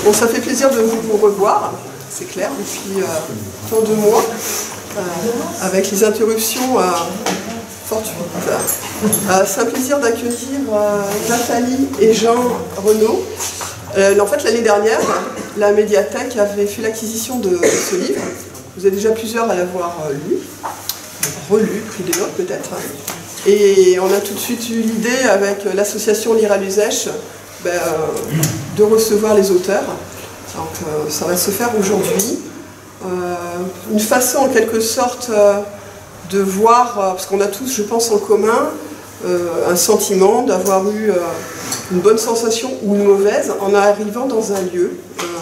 Bon, ça fait plaisir de vous revoir, c'est clair, depuis tant de mois, avec les interruptions fortuites. C'est un plaisir d'accueillir Nathalie et Jean Renaud. En fait, l'année dernière, la médiathèque avait fait l'acquisition de ce livre. Vous êtes déjà plusieurs à l'avoir lu, relu, pris des notes peut-être. Et on a tout de suite eu l'idée, avec l'association Lire à l'Uzèche, de recevoir les auteurs. Donc ça va se faire aujourd'hui. Une façon en quelque sorte de voir, parce qu'on a tous, je pense, en commun, un sentiment d'avoir eu une bonne sensation ou une mauvaise en arrivant dans un lieu,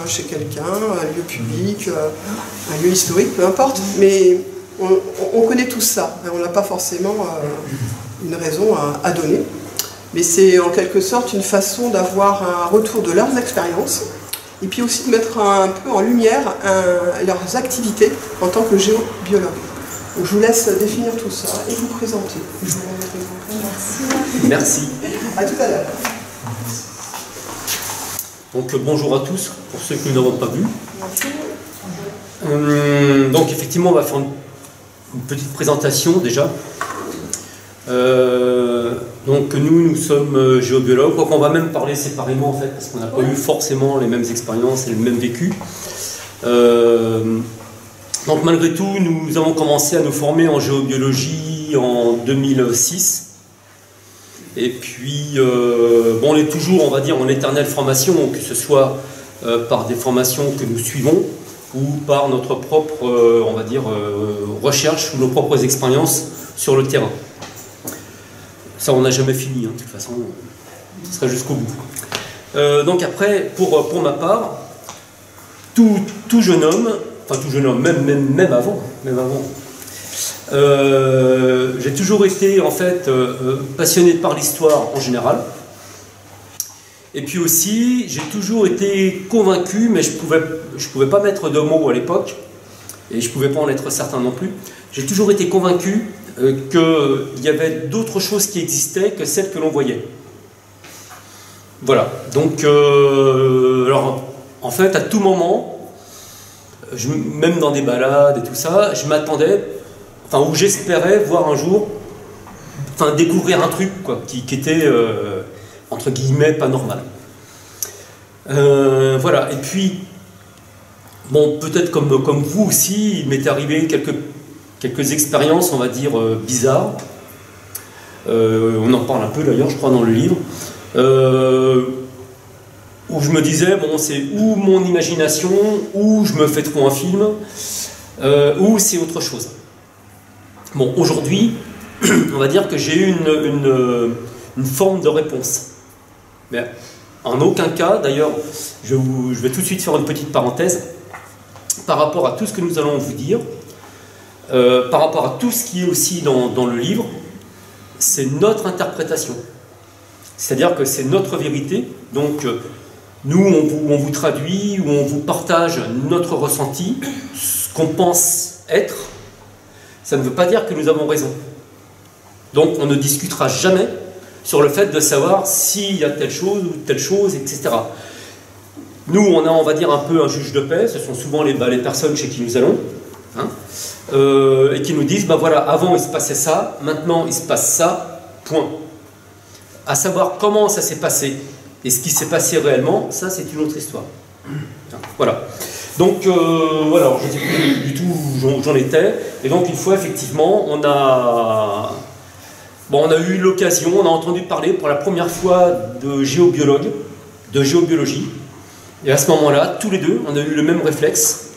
chez quelqu'un, un lieu public, un lieu historique, peu importe, mais on connaît tout ça, on n'a pas forcément une raison à donner, mais c'est en quelque sorte une façon d'avoir un retour de leurs expériences, et puis aussi de mettre un peu en lumière leurs activités en tant que géobiologue. Donc, je vous laisse définir tout ça et vous présenter. Merci. À tout à l'heure. Donc bonjour à tous, pour ceux que nous n'avons pas vus. Donc effectivement, on va faire une petite présentation déjà. Donc nous sommes géobiologues, donc on va même parler séparément en fait, parce qu'on n'a pas eu forcément les mêmes expériences et le même vécu. Donc malgré tout, nous avons commencé à nous former en géobiologie en 2006. Et puis, bon, on est toujours, on va dire, en éternelle formation, que ce soit par des formations que nous suivons ou par notre propre, on va dire, recherche ou nos propres expériences sur le terrain. Ça, on n'a jamais fini, hein, de toute façon, ce sera jusqu'au bout. Donc après, pour ma part, tout jeune homme, enfin tout jeune homme, même avant, j'ai toujours été en fait passionné par l'histoire en général, et puis aussi j'ai toujours été convaincu, mais je pouvais pas mettre de mots à l'époque, et je pouvais pas en être certain non plus. J'ai toujours été convaincu qu'il y avait d'autres choses qui existaient que celles que l'on voyait. Voilà, donc alors en fait à tout moment, même dans des balades et tout ça, je m'attendais, enfin, où j'espérais voir un jour, enfin, découvrir un truc, quoi, qui était, entre guillemets, pas normal. Voilà, et puis, bon, peut-être comme vous aussi, il m'est arrivé quelques expériences, on va dire, bizarres. On en parle un peu, d'ailleurs, je crois, dans le livre. Où je me disais, bon, c'est ou mon imagination, ou je me fais trop un film, ou c'est autre chose. Bon, aujourd'hui, on va dire que j'ai eu une forme de réponse. Mais en aucun cas, d'ailleurs, je vais tout de suite faire une petite parenthèse, par rapport à tout ce que nous allons vous dire, par rapport à tout ce qui est aussi dans le livre, c'est notre interprétation. C'est-à-dire que c'est notre vérité, donc nous, on vous traduit ou on vous partage notre ressenti, ce qu'on pense être. Ça ne veut pas dire que nous avons raison. Donc on ne discutera jamais sur le fait de savoir s'il y a telle chose, etc. Nous, on va dire, un peu un juge de paix, ce sont souvent les personnes chez qui nous allons, hein, et qui nous disent, ben voilà, avant il se passait ça, maintenant il se passe ça, point. À savoir comment ça s'est passé, et ce qui s'est passé réellement, ça c'est une autre histoire. Voilà. Donc voilà, je ne sais plus du tout où j'en étais. Et donc une fois effectivement, on a eu l'occasion, on a entendu parler pour la première fois de géobiologue, de géobiologie. Et à ce moment-là, tous les deux, on a eu le même réflexe.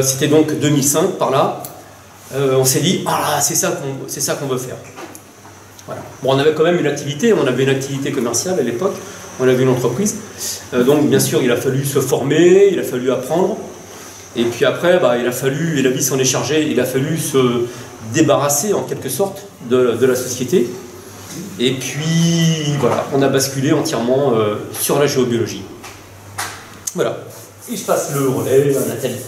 C'était donc 2005 par là. On s'est dit, ah c'est ça qu'on veut faire. Voilà. Bon, on avait quand même une activité, on avait une activité commerciale à l'époque, on avait une entreprise, donc bien sûr il a fallu se former, il a fallu apprendre, et puis après il a fallu, et la vie s'en est chargée, il a fallu se débarrasser en quelque sorte de la société, et puis voilà, on a basculé entièrement sur la géobiologie. Voilà, et je passe le relais à Nathalie.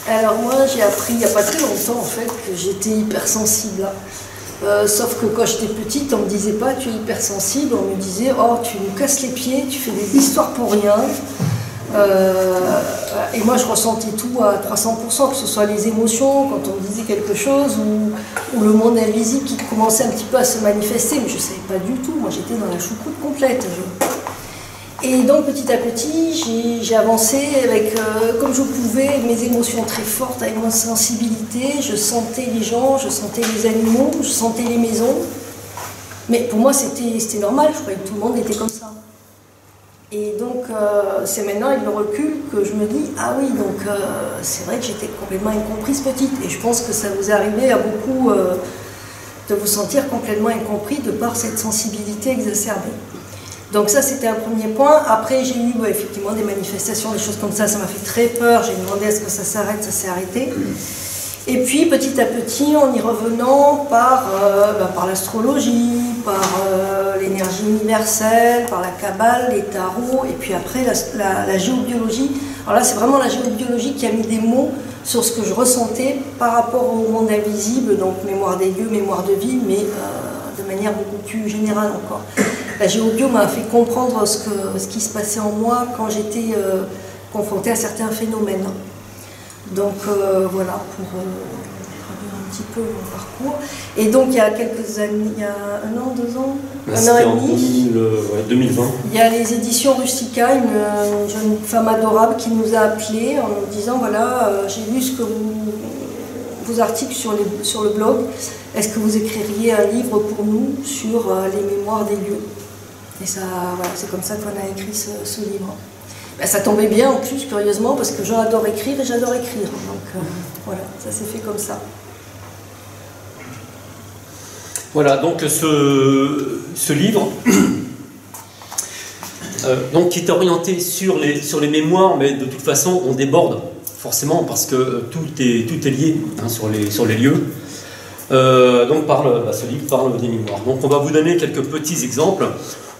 Alors moi j'ai appris il n'y a pas très longtemps en fait que j'étais hypersensible. Sauf que quand j'étais petite, on ne me disait pas tu es hypersensible, on me disait oh tu nous casses les pieds, tu fais des histoires pour rien, Et moi je ressentais tout à 300%, que ce soit les émotions, quand on me disait quelque chose, ou le monde invisible qui commençait un petit peu à se manifester, mais je ne savais pas du tout, moi j'étais dans la choucroute complète. Et donc petit à petit, j'ai avancé avec, comme je pouvais, mes émotions très fortes, avec ma sensibilité, je sentais les gens, je sentais les animaux, je sentais les maisons. Mais pour moi c'était normal, je croyais que tout le monde était comme ça. Et donc c'est maintenant avec le recul que je me dis, ah oui, donc c'est vrai que j'étais complètement incomprise petite. Et je pense que ça vous est arrivé à beaucoup de vous sentir complètement incompris de par cette sensibilité exacerbée. Donc ça c'était un premier point. Après j'ai eu effectivement des manifestations, des choses comme ça m'a fait très peur. J'ai demandé à ce que ça s'arrête, ça s'est arrêté. Et puis petit à petit, en y revenant par l'astrologie, par l'énergie universelle, par la Kabbale, les tarots, et puis après la géobiologie. Alors là c'est vraiment la géobiologie qui a mis des mots sur ce que je ressentais par rapport au monde invisible, donc mémoire des lieux, mémoire de vie, mais de manière beaucoup plus générale encore. La géobio m'a fait comprendre ce qui se passait en moi quand j'étais confrontée à certains phénomènes. Donc voilà, pour traduire un petit peu mon parcours. Et donc il y a quelques années, il y a 1 an, 2 ans, un an et demi, 2020. il y a les éditions Rustica, une jeune femme adorable qui nous a appelés en nous disant, voilà, j'ai lu vos articles sur le blog, est-ce que vous écririez un livre pour nous sur les mémoires des lieux? Et ça, voilà, c'est comme ça qu'on a écrit ce livre. Ben, ça tombait bien en plus, curieusement, parce que j'adore écrire et j'adore écrire. Donc voilà, ça s'est fait comme ça. Voilà, donc ce livre, donc, qui est orienté sur les mémoires, mais de toute façon, on déborde, forcément, parce que tout est lié sur les lieux. Donc ce livre parle des mémoires. Donc on va vous donner quelques petits exemples.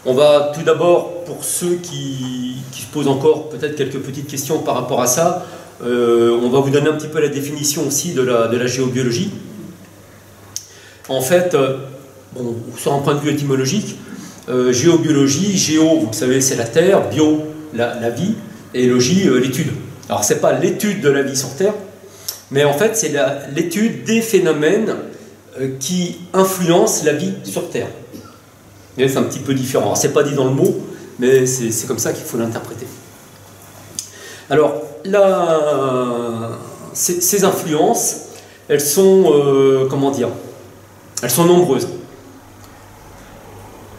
On va tout d'abord, pour ceux qui se posent encore peut-être quelques petites questions par rapport à ça, on va vous donner un petit peu la définition aussi de la géobiologie. En fait, sur un point de vue étymologique, géobiologie, géo, vous savez, c'est la terre, bio, la vie, et logie, l'étude. Alors c'est pas l'étude de la vie sur Terre, mais en fait c'est l'étude des phénomènes qui influencent la vie sur Terre. C'est un petit peu différent. C'est pas dit dans le mot, mais c'est comme ça qu'il faut l'interpréter. Alors, ces influences, elles sont, elles sont nombreuses.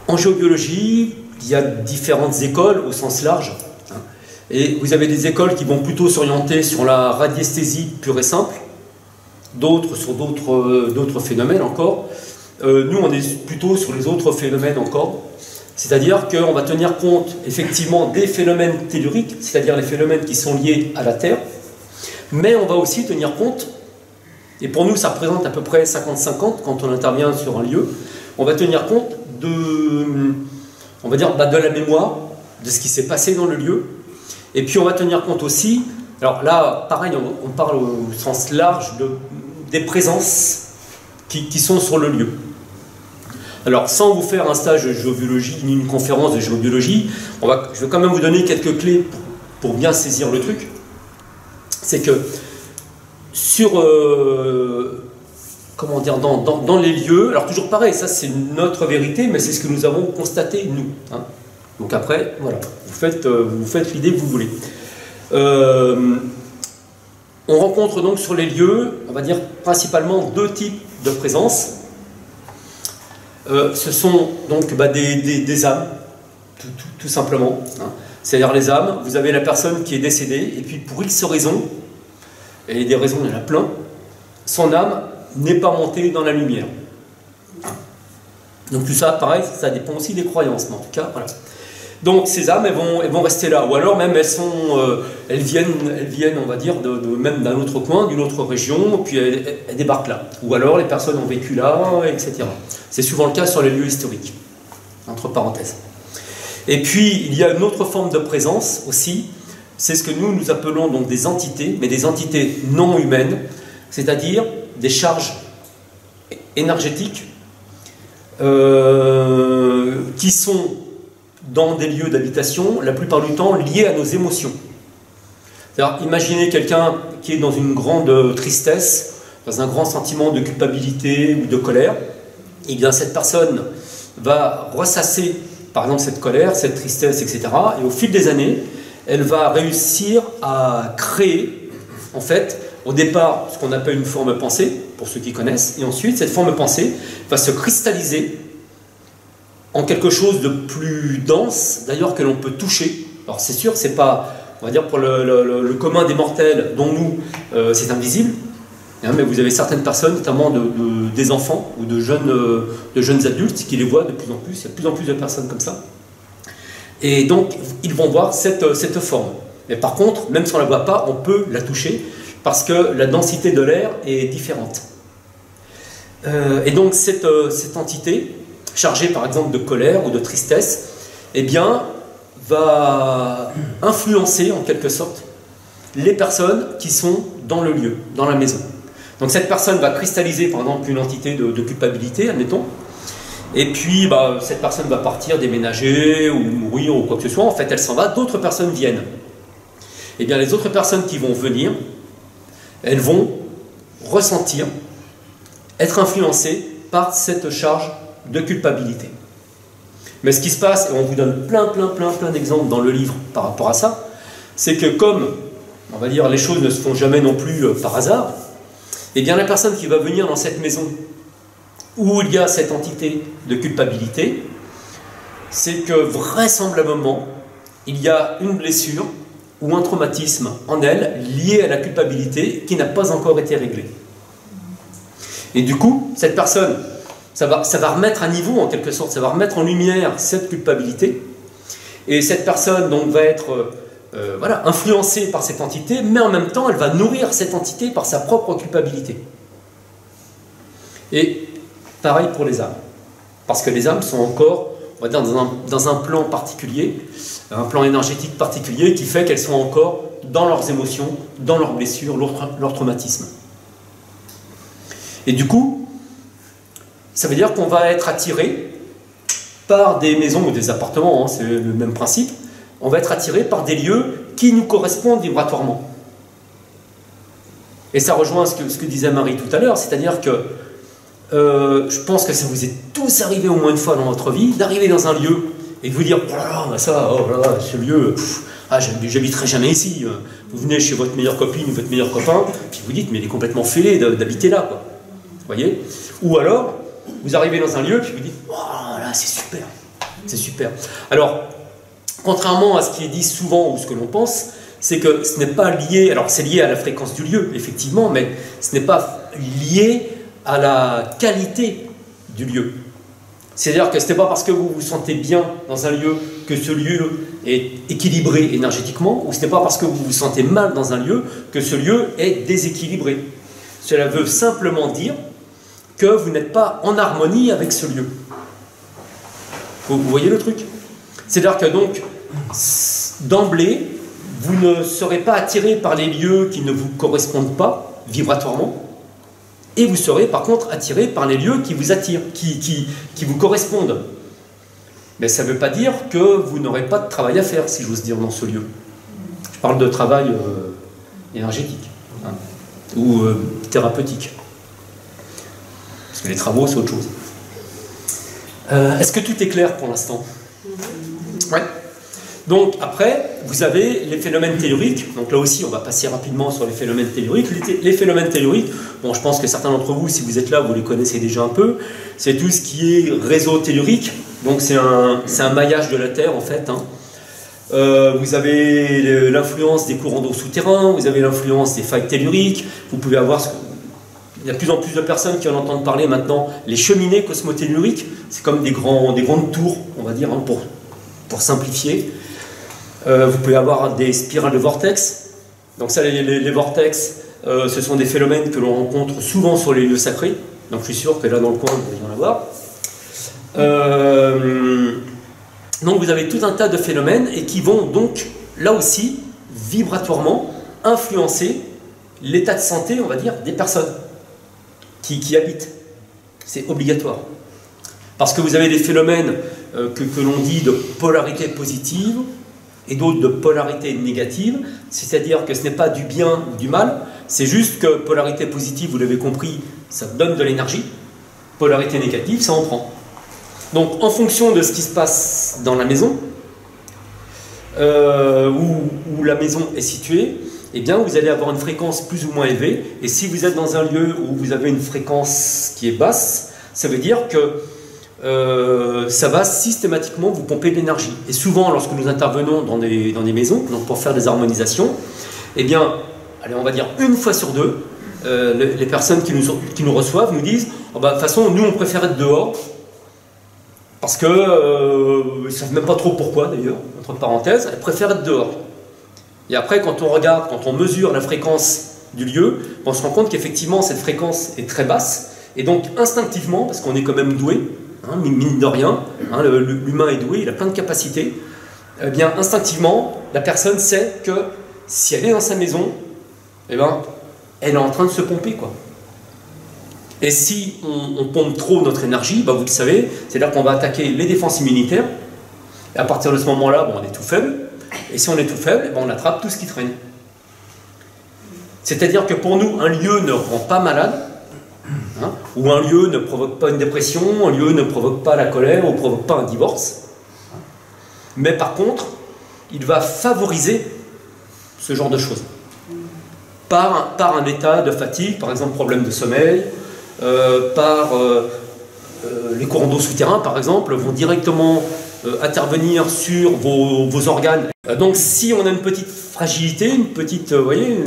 En géobiologie, il y a différentes écoles au sens large. Et vous avez des écoles qui vont plutôt s'orienter sur la radiesthésie pure et simple, d'autres sur d'autres phénomènes encore. Nous, on est plutôt sur les autres phénomènes encore, c'est-à-dire qu'on va tenir compte effectivement des phénomènes telluriques, c'est-à-dire les phénomènes qui sont liés à la Terre, mais on va aussi tenir compte, et pour nous ça représente à peu près 50-50 quand on intervient sur un lieu, on va tenir compte de la mémoire, de ce qui s'est passé dans le lieu, et puis on va tenir compte aussi, alors là pareil on parle au sens large des présences qui sont sur le lieu. Alors, sans vous faire un stage de géobiologie ni une conférence de géobiologie, je vais quand même vous donner quelques clés pour bien saisir le truc. C'est que dans les lieux, alors toujours pareil, ça c'est notre vérité, mais c'est ce que nous avons constaté nous. Hein. Donc après, voilà, vous faites l'idée que vous voulez. On rencontre donc sur les lieux, on va dire principalement 2 types de présence. Ce sont donc des âmes, tout simplement. Hein. C'est-à-dire les âmes, vous avez la personne qui est décédée, et puis pour X raisons, et des raisons il y en a plein, son âme n'est pas montée dans la lumière. Donc tout ça, pareil, ça dépend aussi des croyances, mais en tout cas, voilà. Donc ces âmes, elles vont rester là, ou alors même elles viennent, on va dire, même d'un autre coin, d'une autre région, puis elles débarquent là. Ou alors les personnes ont vécu là, etc. C'est souvent le cas sur les lieux historiques, entre parenthèses. Et puis il y a une autre forme de présence aussi, c'est ce que nous appelons donc des entités, mais des entités non humaines, c'est-à-dire des charges énergétiques qui sont dans des lieux d'habitation, la plupart du temps liés à nos émotions. C'est-à-dire, imaginez quelqu'un qui est dans une grande tristesse, dans un grand sentiment de culpabilité ou de colère, et bien cette personne va ressasser, par exemple, cette colère, cette tristesse, etc. Et au fil des années, elle va réussir à créer, en fait, au départ, ce qu'on appelle une forme pensée, pour ceux qui connaissent, et ensuite, cette forme pensée va se cristalliser en quelque chose de plus dense, d'ailleurs, que l'on peut toucher. Alors, c'est sûr, c'est pas, on va dire, pour le commun des mortels, dont nous, c'est invisible, hein, mais vous avez certaines personnes, notamment des enfants ou de jeunes adultes, qui les voient de plus en plus. Il y a de plus en plus de personnes comme ça. Et donc, ils vont voir cette forme. Mais par contre, même si on ne la voit pas, on peut la toucher, parce que la densité de l'air est différente. Et donc, cette entité, chargée par exemple de colère ou de tristesse, eh bien, va influencer en quelque sorte les personnes qui sont dans le lieu, dans la maison. Donc cette personne va cristalliser par exemple une entité de culpabilité, admettons, et puis cette personne va partir, déménager ou mourir ou quoi que ce soit, en fait elle s'en va, d'autres personnes viennent. Et bien les autres personnes qui vont venir, elles vont ressentir, être influencées par cette charge de culpabilité. Mais ce qui se passe, et on vous donne plein d'exemples dans le livre par rapport à ça, c'est que comme, on va dire, les choses ne se font jamais non plus par hasard, et bien la personne qui va venir dans cette maison où il y a cette entité de culpabilité, c'est que vraisemblablement, il y a une blessure ou un traumatisme en elle lié à la culpabilité qui n'a pas encore été réglé. Et du coup, cette personne, ça va remettre à niveau en quelque sorte, ça va remettre en lumière cette culpabilité, et cette personne donc va être voilà, influencée par cette entité, mais en même temps elle va nourrir cette entité par sa propre culpabilité. Et pareil pour les âmes, parce que les âmes sont encore, on va dire, dans un plan particulier, un plan énergétique particulier qui fait qu'elles sont encore dans leurs émotions, dans leurs blessures, leur traumatisme. Et du coup, ça veut dire qu'on va être attiré par des maisons ou des appartements, hein, c'est le même principe, on va être attiré par des lieux qui nous correspondent vibratoirement. Et ça rejoint ce que disait Marie tout à l'heure, c'est-à-dire que je pense que ça vous est tous arrivé au moins une fois dans votre vie, d'arriver dans un lieu et de vous dire « Oh là là, ça, oh là là, ce lieu, j'habiterai jamais ici. » Vous venez chez votre meilleure copine ou votre meilleur copain, puis vous dites « Mais il est complètement fêlé d'habiter là, quoi. » Vous voyez? Ou alors, vous arrivez dans un lieu, puis vous dites « Oh là, c'est super, c'est super. » Alors, contrairement à ce qui est dit souvent ou ce que l'on pense, c'est que ce n'est pas lié, alors c'est lié à la fréquence du lieu, effectivement, mais ce n'est pas lié à la qualité du lieu. C'est-à-dire que ce n'est pas parce que vous vous sentez bien dans un lieu que ce lieu est équilibré énergétiquement, ou ce n'est pas parce que vous vous sentez mal dans un lieu que ce lieu est déséquilibré. Cela veut simplement dire que vous n'êtes pas en harmonie avec ce lieu. Vous voyez le truc? C'est-à-dire que donc, d'emblée, vous ne serez pas attiré par les lieux qui ne vous correspondent pas vibratoirement, et vous serez par contre attiré par les lieux qui vous attirent, qui vous correspondent. Mais ça ne veut pas dire que vous n'aurez pas de travail à faire, si j'ose dire, dans ce lieu. Je parle de travail énergétique, hein, ou thérapeutique. Parce que les travaux, c'est autre chose. Est-ce que tout est clair pour l'instant? Ouais. Donc après, vous avez les phénomènes telluriques. Donc là aussi, on va passer rapidement sur les phénomènes telluriques. Les phénomènes telluriques, bon, je pense que certains d'entre vous, si vous êtes là, vous les connaissez déjà un peu. C'est tout ce qui est réseau tellurique. Donc c'est un maillage de la Terre, en fait. Hein. Vous avez l'influence des courants d'eau souterrains, vous avez l'influence des failles telluriques. Vous pouvez avoir... Il y a de plus en plus de personnes qui en entendent parler maintenant. Les cheminées cosmotelluriques, c'est comme des grandes tours, on va dire, hein, pour simplifier. Vous pouvez avoir des spirales de vortex. Donc ça, les vortex, ce sont des phénomènes que l'on rencontre souvent sur les lieux sacrés. Donc je suis sûr que là dans le coin, vous allez en avoir. Donc vous avez tout un tas de phénomènes et qui vont donc, là aussi, vibratoirement, influencer l'état de santé, on va dire, des personnes qui habitent. C'est obligatoire. Parce que vous avez des phénomènes que l'on dit de polarité positive et d'autres de polarité négative, c'est-à-dire que ce n'est pas du bien ou du mal, c'est juste que polarité positive, vous l'avez compris, ça donne de l'énergie, polarité négative, ça en prend. Donc en fonction de ce qui se passe dans la maison, où la maison est située, eh bien vous allez avoir une fréquence plus ou moins élevée, et si vous êtes dans un lieu où vous avez une fréquence qui est basse, ça veut dire que ça va systématiquement vous pomper de l'énergie. Et souvent, lorsque nous intervenons dans des maisons, donc pour faire des harmonisations, eh bien, allez, on va dire une fois sur deux, les personnes qui nous reçoivent nous disent oh, bah, de toute façon, nous on préfère être dehors, parce que ils ne savent même pas trop pourquoi d'ailleurs, entre parenthèses, elles préfèrent être dehors. Et après, quand on regarde, quand on mesure la fréquence du lieu, on se rend compte qu'effectivement cette fréquence est très basse, et donc instinctivement, parce qu'on est quand même doué, hein, mine de rien, hein, l'humain est doué, il a plein de capacités, eh bien instinctivement, la personne sait que si elle est dans sa maison, eh ben, elle est en train de se pomper, quoi. Et si on pompe trop notre énergie, bah vous le savez, c'est-à-dire qu'on va attaquer les défenses immunitaires, et à partir de ce moment-là, bon, on est tout faible, et si on est tout faible, eh ben, on attrape tout ce qui traîne. C'est-à-dire que pour nous, un lieu ne rend pas malade, hein, ou un lieu ne provoque pas une dépression, un lieu ne provoque pas la colère, ou ne provoque pas un divorce, mais par contre, il va favoriser ce genre de choses. Par un état de fatigue, par exemple problème de sommeil, les courants d'eau souterrains, par exemple, vont directement intervenir sur vos organes. Donc si on a une petite fragilité, une petite, vous voyez,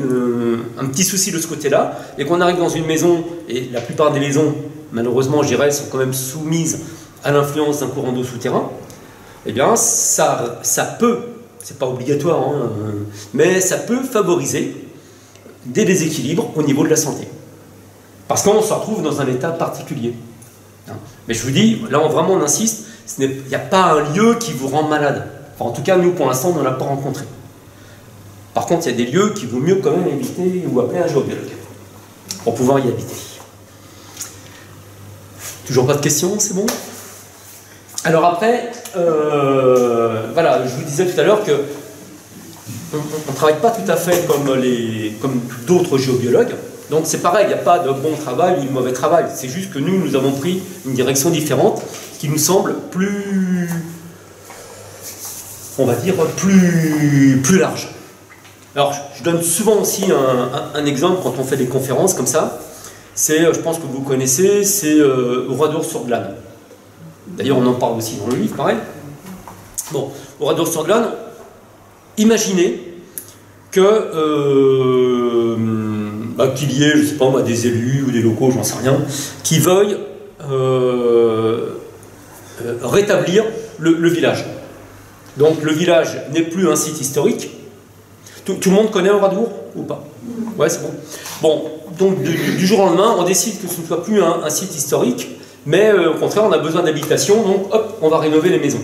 un petit souci de ce côté-là, et qu'on arrive dans une maison, et la plupart des maisons, malheureusement, je dirais, sont quand même soumises à l'influence d'un courant d'eau souterrain, eh bien, ça peut, c'est pas obligatoire, hein, mais ça peut favoriser des déséquilibres au niveau de la santé. Parce qu'on se retrouve dans un état particulier. Mais je vous dis, là vraiment on insiste, il n'y a pas un lieu qui vous rend malade. Enfin, en tout cas, nous pour l'instant, on n'en a pas rencontré. Par contre, il y a des lieux qu'il vaut mieux quand même éviter ou appeler un géobiologue pour pouvoir y habiter. Toujours pas de questions, c'est bon? Alors après, voilà, je vous disais tout à l'heure que on ne travaille pas tout à fait comme d'autres géobiologues. Donc c'est pareil, il n'y a pas de bon travail ou de mauvais travail. C'est juste que nous avons pris une direction différente qui nous semble plus, on va dire, plus large. Alors je donne souvent aussi un exemple quand on fait des conférences comme ça. C'est, je pense que vous connaissez, c'est au Roi d'Ours sur Glane. D'ailleurs on en parle aussi dans le livre, pareil. Bon, au Roi d'Ours sur Glane, imaginez que qu'il y ait, je sais pas moi, des élus ou des locaux, j'en sais rien, qui veuillent rétablir le village. Donc le village n'est plus un site historique. Tout le monde connaît Oradour ou pas? Ouais, c'est bon. Bon, donc du jour au lendemain, on décide que ce ne soit plus un site historique, mais au contraire, on a besoin d'habitation, donc hop, on va rénover les maisons.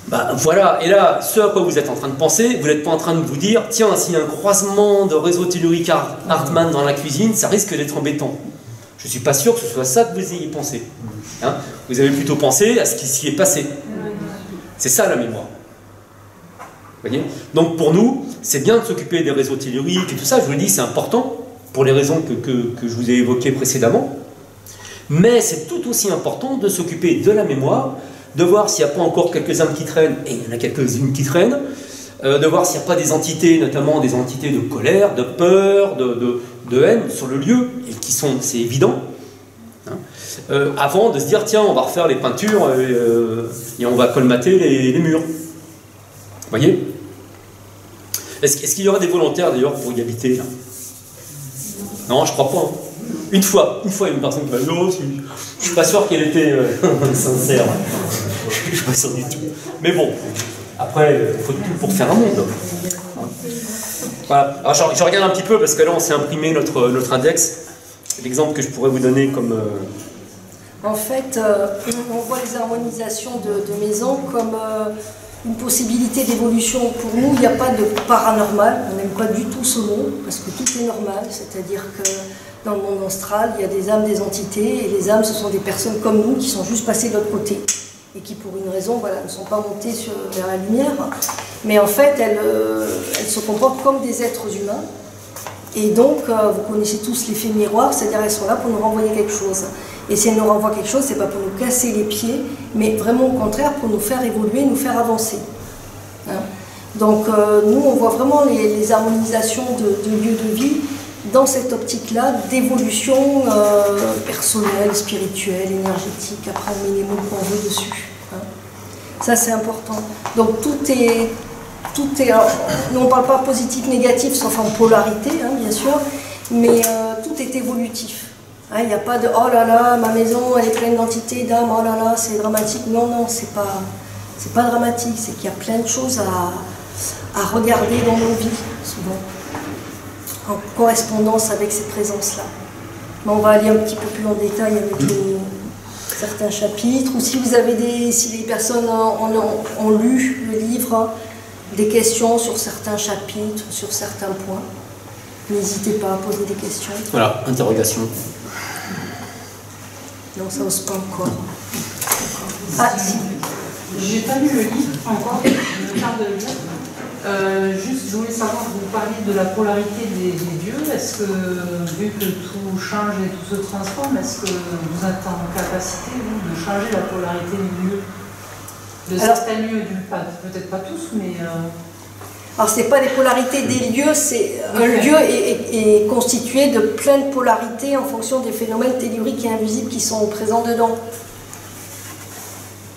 Bah, voilà, et là, ce à quoi vous êtes en train de penser, vous n'êtes pas en train de vous dire tiens, s'il y a un croisement de réseau tellurique Hartmann dans la cuisine, ça risque d'être embêtant. Je ne suis pas sûr que ce soit ça que vous ayez pensé. Hein, vous avez plutôt pensé à ce qui s'y est passé. C'est ça la mémoire. Vous voyez? Donc pour nous, c'est bien de s'occuper des réseaux telluriques et tout ça, je vous le dis, c'est important, pour les raisons que je vous ai évoquées précédemment. Mais c'est tout aussi important de s'occuper de la mémoire, de voir s'il n'y a pas encore quelques âmes qui traînent, et il y en a quelques-unes qui traînent, de voir s'il n'y a pas des entités, notamment des entités de colère, de peur, de haine sur le lieu, et qui sont, c'est évident, hein, avant de se dire, tiens, on va refaire les peintures et on va colmater les murs. Vous voyez? Est-ce qu'il y aura des volontaires d'ailleurs pour y habiter là? Non, je crois pas. Hein. Une fois, il y a une personne qui m'a dit oh, je suis pas sûr qu'elle était sincère. Je suis pas sûr du tout. Mais bon, après, il faut tout pour faire un monde. Voilà. Alors je regarde un petit peu parce que là on s'est imprimé notre index. L'exemple que je pourrais vous donner comme. En fait, on voit les harmonisations de maisons comme une possibilité d'évolution. Pour nous, il n'y a pas de paranormal. On n'aime pas du tout ce mot parce que tout est normal. C'est-à-dire que dans le monde astral, il y a des âmes, des entités, et les âmes, ce sont des personnes comme nous qui sont juste passées de l'autre côté. et qui pour une raison voilà, ne sont pas montées vers la lumière. Mais en fait, elles se comportent comme des êtres humains. Et donc, vous connaissez tous l'effet miroir, c'est-à-dire elles sont là pour nous renvoyer quelque chose. Et si elles nous renvoient quelque chose, c'est pas pour nous casser les pieds, mais vraiment au contraire pour nous faire évoluer, nous faire avancer. Hein? Donc, nous, on voit vraiment les harmonisations de lieux de vie dans cette optique-là d'évolution personnelle, spirituelle, énergétique. Après, on met les mots qu'on veut dessus. Hein? Ça, c'est important. Donc, tout est alors, nous, on ne parle pas positif, négatif, sauf en polarité, hein, bien sûr, mais tout est évolutif. Il n'y a pas de « oh là là, ma maison, elle est pleine d'entités, d'âmes, oh là là, c'est dramatique ». Non, non, c'est pas dramatique, c'est qu'il y a plein de choses à regarder dans nos vies, souvent, en correspondance avec ces présences-là. Mais on va aller un petit peu plus en détail avec certains chapitres, ou si vous avez si les personnes ont lu le livre, des questions sur certains chapitres, sur certains points. N'hésitez pas à poser des questions. Voilà, interrogation. Non, ça n'ose pas encore. Ah, si. J'ai pas lu le livre encore, je viens de le lire. Juste, je voulais savoir, vous parliez de la polarité des dieux. Est-ce que, vu que tout change et tout se transforme, est-ce que vous êtes en capacité, vous, de changer la polarité des dieux? De certains lieux, peut-être pas tous, mais... Alors, ce n'est pas les polarités des lieux, c'est un lieu est constitué de plein de polarités en fonction des phénomènes telluriques et invisibles qui sont présents dedans.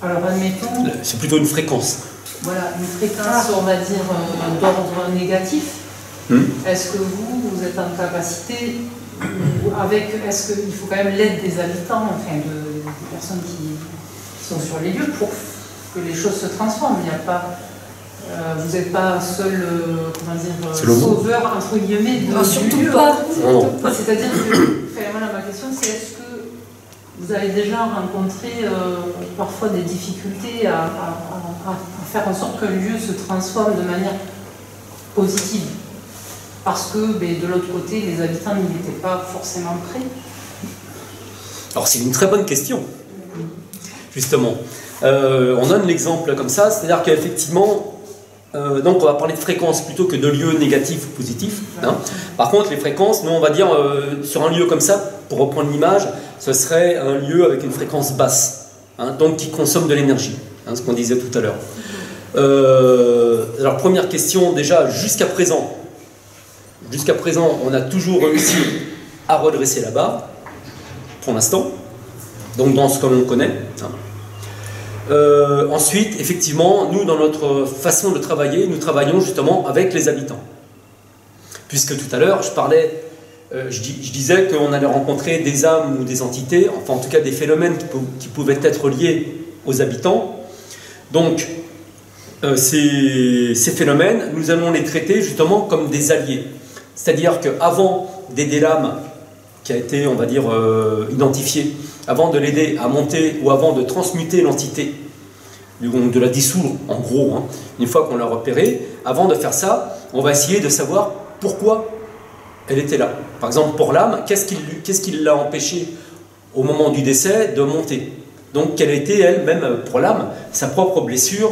Alors, admettons... C'est plutôt une fréquence. Voilà, une fréquence, on va dire, d'ordre négatif. Est-ce que vous êtes en capacité, est-ce qu'il faut quand même l'aide des habitants, enfin, des personnes qui sont sur les lieux pour que les choses se transforment? Il n'y a pas, vous n'êtes pas seul, comment dire, sauveur entre guillemets de surtout lieu. pas. C'est-à-dire que, voilà, ma question c'est est-ce que vous avez déjà rencontré parfois des difficultés à faire en sorte qu'un lieu se transforme de manière positive? Parce que de l'autre côté, les habitants n'y étaient pas forcément prêts. Alors c'est une très bonne question, justement. On donne l'exemple comme ça, c'est-à-dire qu'effectivement, donc on va parler de fréquences plutôt que de lieux négatifs ou positifs. Hein. Par contre, les fréquences, nous on va dire, sur un lieu comme ça, pour reprendre l'image, ce serait un lieu avec une fréquence basse, hein, donc qui consomme de l'énergie, hein, ce qu'on disait tout à l'heure. Alors première question, déjà, jusqu'à présent, on a toujours réussi à redresser la barre, pour l'instant, donc dans ce que l'on connaît. Hein. Ensuite, effectivement, nous, dans notre façon de travailler, nous travaillons justement avec les habitants. Puisque tout à l'heure, je disais qu'on allait rencontrer des âmes ou des entités, enfin en tout cas des phénomènes qui pouvaient être liés aux habitants. Donc, ces phénomènes, nous allons les traiter justement comme des alliés. C'est-à-dire qu'avant d'aider l'âme qui a été, on va dire, identifiée, avant de l'aider à monter ou avant de transmuter l'entité, de la dissoudre en gros, hein, une fois qu'on l'a repérée, avant de faire ça, on va essayer de savoir pourquoi elle était là. Par exemple, pour l'âme, qu'est-ce qui l'a empêchée au moment du décès de monter? Donc, quelle était elle-même, pour l'âme, sa propre blessure,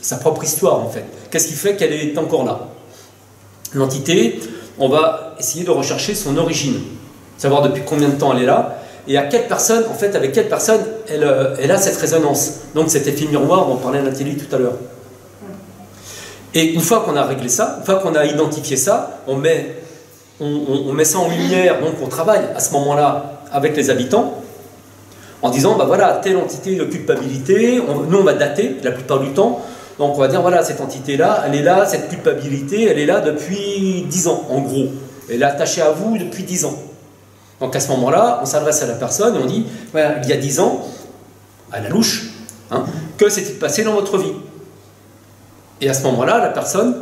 sa propre histoire en fait? Qu'est-ce qui fait qu'elle est encore là? L'entité, on va essayer de rechercher son origine, savoir depuis combien de temps elle est là, et à quelle personne, en fait, avec quelle personne elle a cette résonance. Donc cet effet miroir dont parlait Nathalie tout à l'heure. Et une fois qu'on a réglé ça, une fois qu'on a identifié ça, on met ça en lumière, donc on travaille à ce moment-là avec les habitants, en disant, bah voilà, telle entité de culpabilité, nous on va dater la plupart du temps, donc on va dire, voilà, cette entité-là, elle est là, cette culpabilité, elle est là depuis 10 ans, en gros. Elle est attachée à vous depuis 10 ans. Donc à ce moment-là, on s'adresse à la personne et on dit, voilà, il y a 10 ans, à la louche, hein, que s'est-il passé dans votre vie? Et à ce moment-là, la personne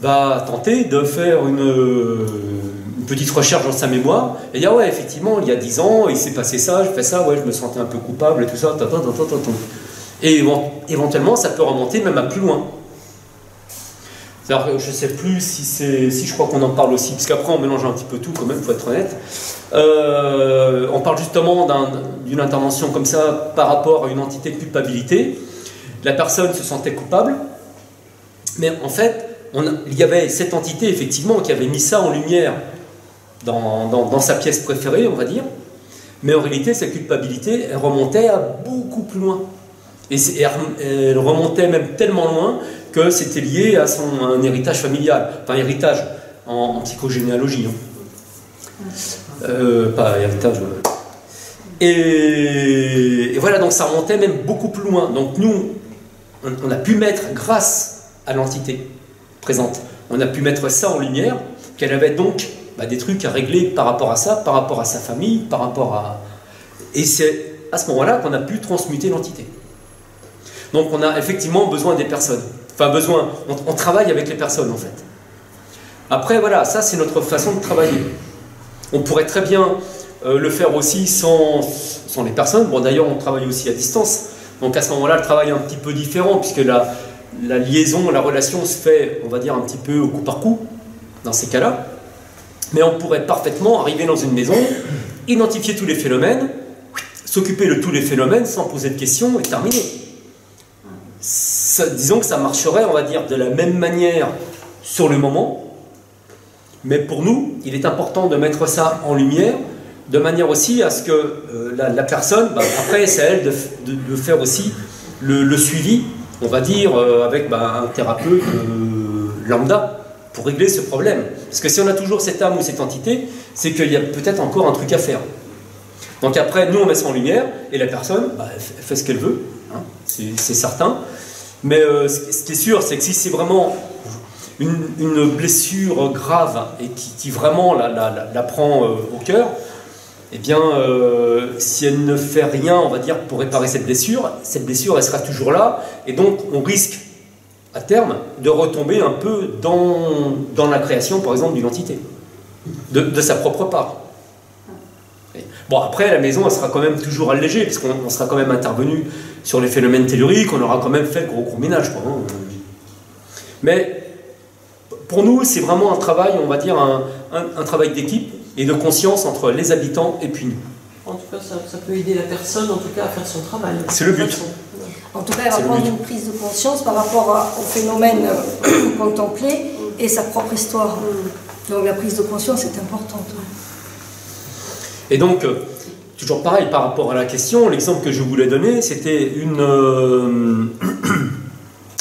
va tenter de faire une petite recherche dans sa mémoire et dire, ouais, effectivement, il y a 10 ans, il s'est passé ça, je fais ça, ouais, je me sentais un peu coupable et tout ça, et éventuellement, ça peut remonter même à plus loin. Alors, je ne sais plus si je crois qu'on en parle aussi, parce qu'après on mélange un petit peu tout quand même, il faut être honnête. On parle justement d'une intervention comme ça par rapport à une entité de culpabilité. La personne se sentait coupable, mais en fait, il y avait cette entité effectivement qui avait mis ça en lumière dans sa pièce préférée, on va dire, mais en réalité, cette culpabilité, elle remontait à beaucoup plus loin. Et elle remontait même tellement loin que c'était lié à un héritage familial, enfin héritage en psychogénéalogie. Pas héritage. Et voilà, donc ça remontait même beaucoup plus loin. Donc nous, on a pu mettre, grâce à l'entité présente, on a pu mettre ça en lumière, qu'elle avait donc des trucs à régler par rapport à ça, par rapport à sa famille, par rapport à... Et c'est à ce moment-là qu'on a pu transmuter l'entité. Donc on a effectivement besoin des personnes. Enfin besoin, on travaille avec les personnes en fait. Après voilà, ça c'est notre façon de travailler. On pourrait très bien le faire aussi sans les personnes. Bon d'ailleurs on travaille aussi à distance. Donc à ce moment-là le travail est un petit peu différent puisque la liaison, la relation se fait, on va dire un petit peu au coup par coup, dans ces cas-là. Mais on pourrait parfaitement arriver dans une maison, identifier tous les phénomènes, s'occuper de tous les phénomènes sans poser de questions et terminer. Disons que ça marcherait, on va dire, de la même manière sur le moment, mais pour nous, il est important de mettre ça en lumière, de manière aussi à ce que la personne, après c'est à elle de faire aussi le suivi, on va dire, avec un thérapeute lambda, pour régler ce problème. Parce que si on a toujours cette âme ou cette entité, c'est qu'il y a peut-être encore un truc à faire. Donc après, nous on met ça en lumière, et la personne, elle fait ce qu'elle veut, hein, c'est certain. Mais ce qui est sûr, c'est que si c'est vraiment une blessure grave, et qui vraiment la prend au cœur, eh bien, si elle ne fait rien, on va dire, pour réparer cette blessure, elle sera toujours là, et donc on risque, à terme, de retomber un peu dans la création, par exemple, d'une entité, de sa propre part. Bon, après, la maison, elle sera quand même toujours allégée, parce qu'on sera quand même intervenu sur les phénomènes telluriques, on aura quand même fait le gros ménage, quoi, hein. Mais, pour nous, c'est vraiment un travail, on va dire, un travail d'équipe et de conscience entre les habitants et puis nous. En tout cas, ça peut aider la personne, en tout cas, à faire son travail. C'est le but. En tout cas, elle va prendre une prise de conscience par rapport au phénomène contemplé et sa propre histoire. Donc la prise de conscience est importante. Et donc, toujours pareil, par rapport à la question, l'exemple que je voulais donner, c'était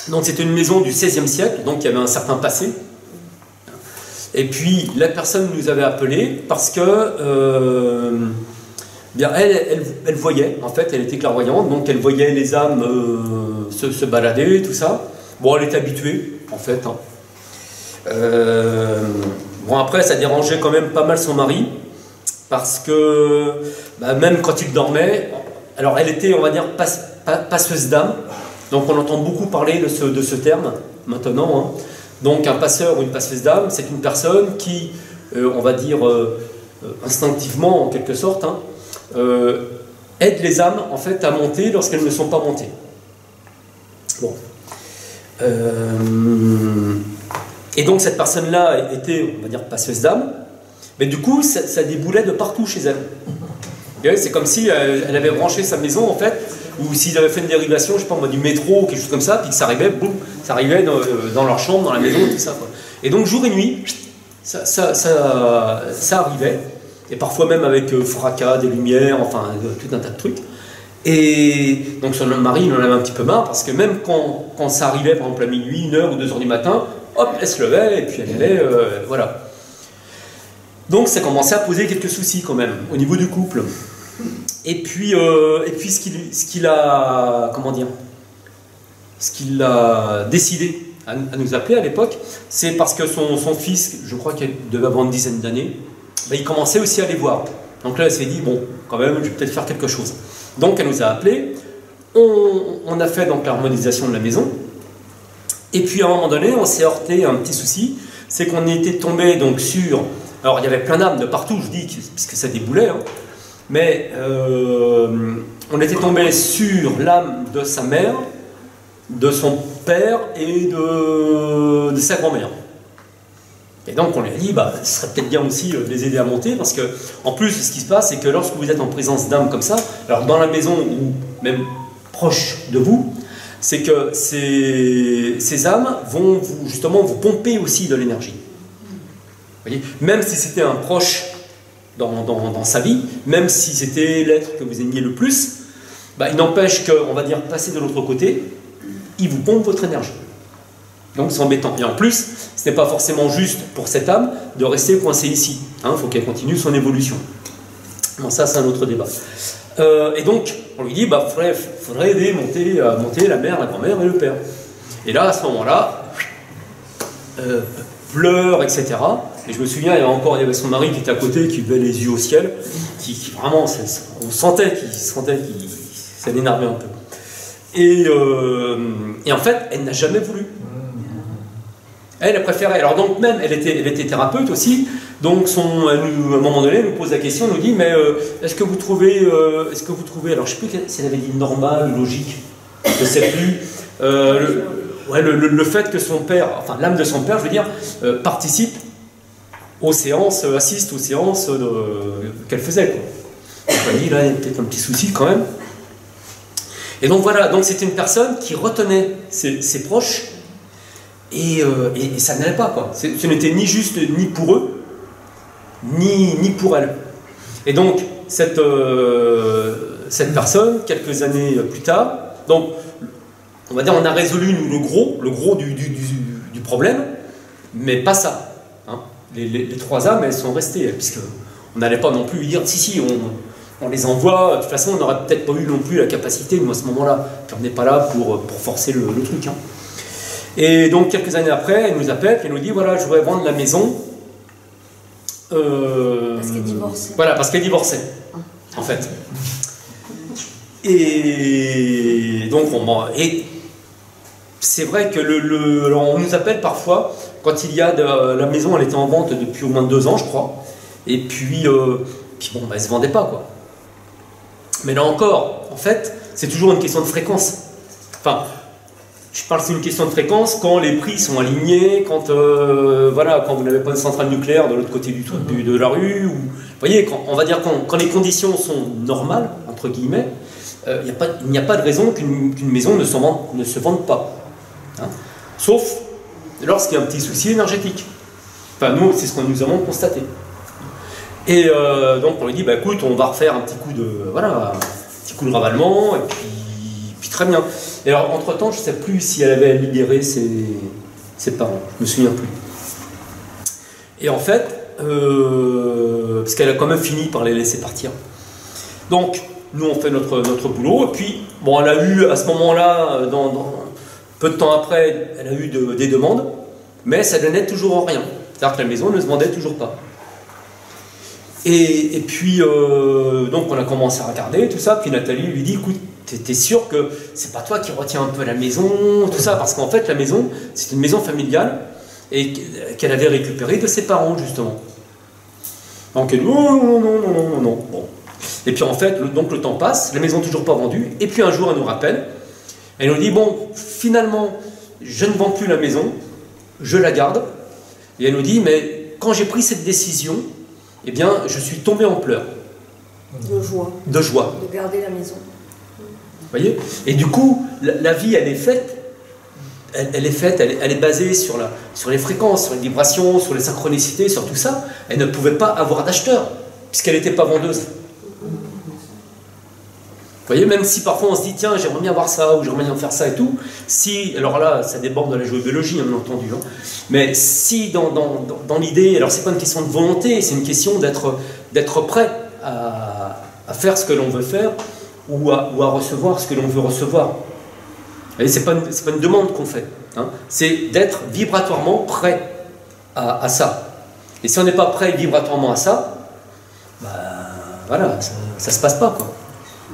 donc c'était une maison du XVIe siècle, donc il y avait un certain passé. Et puis, la personne nous avait appelé parce que... bien, elle voyait, en fait, elle était clairvoyante, donc elle voyait les âmes se balader, tout ça. Bon, elle était habituée, en fait. Hein. Bon, après, ça dérangeait quand même pas mal son mari, parce que même quand il dormait, alors elle était, on va dire, passeuse d'âme, donc on entend beaucoup parler de ce terme, maintenant. Hein. Donc un passeur ou une passeuse d'âme, c'est une personne qui, on va dire, instinctivement, en quelque sorte, hein, aide les âmes en fait à monter lorsqu'elles ne sont pas montées. Bon. Et donc cette personne-là était, on va dire, passeuse d'âme, mais du coup ça déboulait de partout chez elle. C'est comme si elle avait branché sa maison en fait, ou s'ils avaient fait une dérivation, je sais pas moi, du métro ou quelque chose comme ça, puis que ça arrivait, boum, ça arrivait dans leur chambre, dans la maison, tout ça, quoi. Et donc jour et nuit, ça arrivait. Et parfois même avec fracas, des lumières, enfin tout un tas de trucs. Et donc son mari, il en avait un petit peu marre, parce que même quand ça arrivait, par exemple à minuit, 1h ou 2h du matin, hop, elle se levait, et puis elle allait, voilà. Donc ça commençait à poser quelques soucis quand même, au niveau du couple. Et puis ce qu'il a, comment dire, ce qu'il a décidé à nous appeler à l'époque, c'est parce que son fils, je crois qu'il devait avoir une dizaine d'années, il commençait aussi à les voir. Donc là, elle s'est dit, bon, quand même, je vais peut-être faire quelque chose. Donc elle nous a appelés, on a fait donc l'harmonisation de la maison, et puis à un moment donné, on s'est heurté à un petit souci, c'est qu'on était tombé donc sur... Alors il y avait plein d'âmes de partout, je dis, puisque ça déboulait, hein, mais on était tombé sur l'âme de sa mère, de son père et de sa grand-mère. Et donc on lui a dit, bah, ce serait peut-être bien aussi de les aider à monter, parce que en plus ce qui se passe, c'est que lorsque vous êtes en présence d'âmes comme ça, alors dans la maison ou même proche de vous, c'est que ces âmes vont justement vous pomper aussi de l'énergie. Vous voyez, même si c'était un proche dans sa vie, même si c'était l'être que vous aimiez le plus, bah, il n'empêche qu'on va dire passer de l'autre côté, il vous pompe votre énergie. Donc c'est embêtant. Et en plus, ce n'est pas forcément juste pour cette âme de rester coincée ici. Il faut qu'elle continue son évolution. Bon, ça c'est un autre débat. Et donc, on lui dit, bah, faudrait aider à monter la mère, la grand-mère et le père. Et là, à ce moment-là, pleure, etc. Et je me souviens, il y avait son mari qui était à côté, qui levait les yeux au ciel, qui vraiment, on sentait qu'il ça l'énervait un peu. Et en fait, elle n'a jamais voulu. Elle a préféré. Alors donc même, elle était thérapeute aussi. Donc à un moment donné, elle nous pose la question, elle nous dit, mais est-ce que vous trouvez, alors je ne sais plus si elle avait dit normal, logique, je ne sais plus. Le fait que son père, enfin l'âme de son père, je veux dire, participe aux séances, assiste aux séances qu'elle faisait, quoi. Donc elle dit, là, il y a peut-être un petit souci quand même. Et donc voilà, donc c'était une personne qui retenait ses proches, et ça n'allait pas, quoi. Ce n'était ni juste ni pour eux, ni pour elle. Et donc cette personne, quelques années plus tard, donc on va dire on a résolu nous, le gros du problème, mais pas ça. Les trois âmes, elles sont restées, puisqu'on n'allait pas non plus lui dire si on les envoie, de toute façon on n'aurait peut-être pas eu non plus la capacité, nous à ce moment-là, puis on n'est pas là pour forcer le truc. Et donc quelques années après, elle nous appelle, et elle nous dit, voilà, je voudrais vendre la maison. Parce qu'elle divorçait. Voilà, parce qu'elle divorçait, en fait. Et donc, c'est vrai que alors on nous appelle parfois, quand il y a la maison, elle était en vente depuis au moins 2 ans, je crois, et puis bon, elle ne se vendait pas, quoi. Mais là encore, en fait, c'est toujours une question de fréquence. Enfin, je parle, c'est une question de fréquence quand les prix sont alignés, quand quand vous n'avez pas une centrale nucléaire de l'autre côté de la rue, ou, vous voyez, on va dire quand les conditions sont normales, entre guillemets, il n'y a pas de raison qu'une maison ne se vende pas. Sauf lorsqu'il y a un petit souci énergétique. Enfin, nous, c'est ce que nous avons constaté. Et donc, on lui dit, bah, écoute, on va refaire un petit coup de ravalement, et puis très bien. Et alors, entre-temps, je ne sais plus si elle avait libéré ses parents, je ne me souviens plus. Et en fait, parce qu'elle a quand même fini par les laisser partir. Donc, nous, on fait notre boulot, et puis, bon, elle a eu, à ce moment-là, peu de temps après, elle a eu des demandes, mais ça donnait toujours rien. C'est-à-dire que la maison ne se vendait toujours pas. Et puis, donc, on a commencé à regarder, tout ça, puis Nathalie lui dit, écoute, t'es sûr que c'est pas toi qui retiens un peu la maison, tout ça, parce qu'en fait, la maison, c'est une maison familiale, et qu'elle avait récupérée de ses parents, justement. Donc, elle dit, non. Bon. Et puis en fait, donc le temps passe, la maison n'est toujours pas vendue, et puis un jour elle nous rappelle, elle nous dit, bon, finalement, je ne vends plus la maison, je la garde, et elle nous dit, mais quand j'ai pris cette décision, eh bien, je suis tombé en pleurs. De joie. De joie. De garder la maison. Vous voyez? Et du coup, la vie, elle est faite, elle est basée sur les fréquences, sur les vibrations, sur les synchronicités, sur tout ça. Elle ne pouvait pas avoir d'acheteur, puisqu'elle n'était pas vendeuse. Vous voyez, même si parfois on se dit, tiens, j'aimerais bien avoir ça, ou j'aimerais bien faire ça et tout, si, alors là, ça déborde de la géobiologie, bien entendu, mais si dans l'idée, alors c'est pas une question de volonté, c'est une question d'être prêt à faire ce que l'on veut faire, ou à recevoir ce que l'on veut recevoir. Vous voyez, c'est pas une demande qu'on fait, c'est d'être vibratoirement prêt à ça. Et si on n'est pas prêt vibratoirement à ça, bah voilà, ça se passe pas, quoi.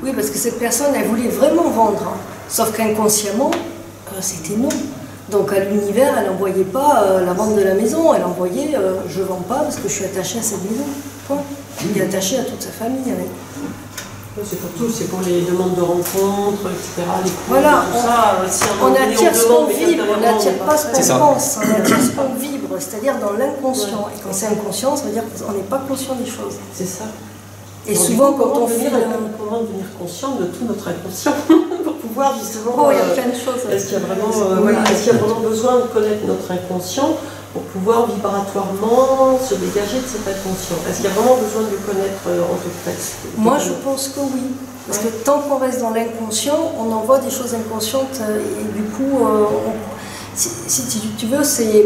Oui, parce que cette personne, elle voulait vraiment vendre, sauf qu'inconsciemment, c'était non. Donc à l'univers, elle n'envoyait pas la vente de la maison, elle envoyait je ne vends pas parce que je suis attachée à cette maison. Point. Il est attaché à toute sa famille avec. C'est pour tout, c'est pour les demandes de rencontres, etc. Les cours, Voilà, tout ça. Si on attire ce qu'on vibre, on n'attire pas ce C'est ça. qu'on pense, on attire ce qu'on vibre, c'est-à-dire dans l'inconscient. Et quand c'est inconscient, ça veut dire qu'on n'est pas conscient des choses. C'est ça. Et Donc, souvent, du coup, quand on fait... comment devenir conscient de tout notre inconscient pour pouvoir justement... Oh, il y a plein de choses. Est-ce qu'il y a vraiment besoin de connaître notre inconscient pour pouvoir vibratoirement se dégager de cet inconscient? Est-ce qu'il y a vraiment besoin de le connaître en tout cas? Moi, je pense que oui. Parce que tant qu'on reste dans l'inconscient, on envoie des choses inconscientes et du coup, si tu veux, c'est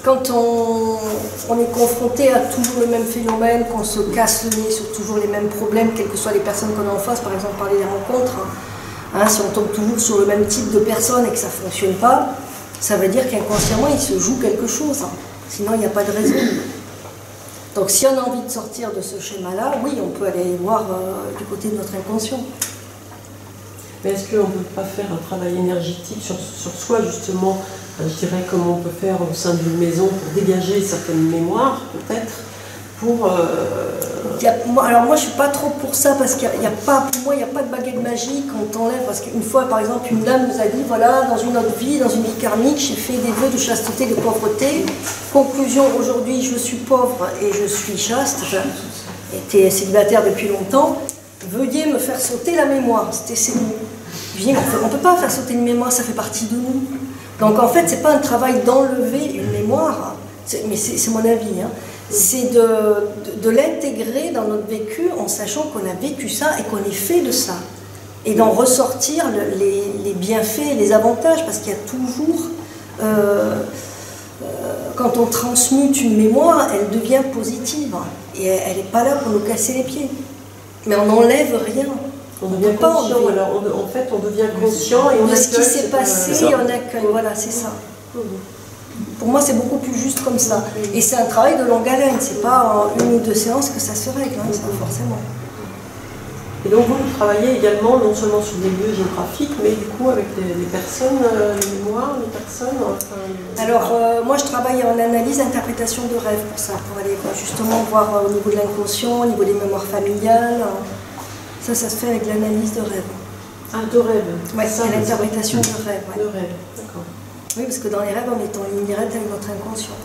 quand on est confronté à toujours le même phénomène, qu'on se casse le nez sur toujours les mêmes problèmes, quelles que soient les personnes qu'on a en face, par exemple parler des rencontres, si on tombe toujours sur le même type de personnes et que ça ne fonctionne pas, ça veut dire qu'inconsciemment il se joue quelque chose, sinon il n'y a pas de raison. Donc si on a envie de sortir de ce schéma-là, oui, on peut aller voir du côté de notre inconscient. Mais est-ce qu'on ne peut pas faire un travail énergétique sur soi, justement, je dirais comment on peut faire au sein d'une maison pour dégager certaines mémoires, peut-être, pour... Alors moi, je ne suis pas trop pour ça, parce qu'il n'y a pas, pour moi, il n'y a pas de baguette magique, on t'enlève, parce qu'une fois, par exemple, une dame nous a dit, voilà, dans une autre vie, dans une vie karmique, j'ai fait des vœux de chasteté, de pauvreté. Conclusion, aujourd'hui, je suis pauvre et je suis chaste, enfin, j'étais célibataire depuis longtemps. Veuillez me faire sauter la mémoire, c'était ces mots. Je dis, on ne peut pas faire sauter une mémoire, ça fait partie de nous. Donc en fait, ce n'est pas un travail d'enlever une mémoire, mais c'est mon avis, c'est de l'intégrer dans notre vécu en sachant qu'on a vécu ça et qu'on est fait de ça. Et d'en ressortir les bienfaits, les avantages, parce qu'il y a toujours... quand on transmute une mémoire, elle devient positive. Et elle n'est pas là pour nous casser les pieds. Mais on n'enlève rien. On devient conscient, alors en fait on devient conscient et on de ce qui accueille s'est passé, on accueille, voilà, c'est ça. Pour moi, c'est beaucoup plus juste comme ça. Et c'est un travail de longue haleine, c'est pas en 1 ou 2 séances que ça se règle, ça, forcément. Et donc vous travaillez également non seulement sur des lieux géographiques, mais du coup avec les personnes, les mémoires, les personnes... Alors, moi je travaille en analyse, interprétation de rêves pour ça, pour aller justement voir au niveau de l'inconscient, au niveau des mémoires familiales. Ça se fait avec l'analyse de rêves. Ah, de rêves. Oui, c'est l'interprétation de rêves. Ouais. De rêves, d'accord. Oui, parce que dans les rêves, on est en ligne directe avec notre inconscient.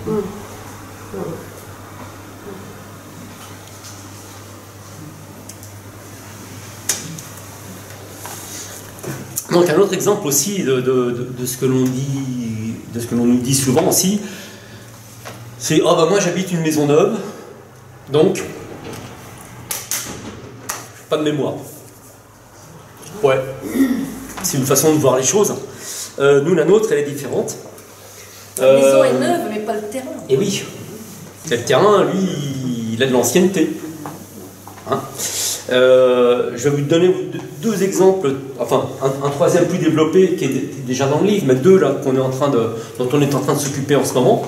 Donc un autre exemple aussi de ce que l'on dit, de ce que l'on nous dit souvent aussi, c'est « Ah bah moi j'habite une maison neuve, donc pas de mémoire. » Ouais, c'est une façon de voir les choses. Nous, la nôtre, elle est différente. La maison est neuve, mais pas le terrain. Et oui, le terrain, lui, il a de l'ancienneté. Je vais vous donner 2 exemples, enfin un troisième plus développé qui est déjà dans le livre, mais 2 là dont on est en train de s'occuper en ce moment.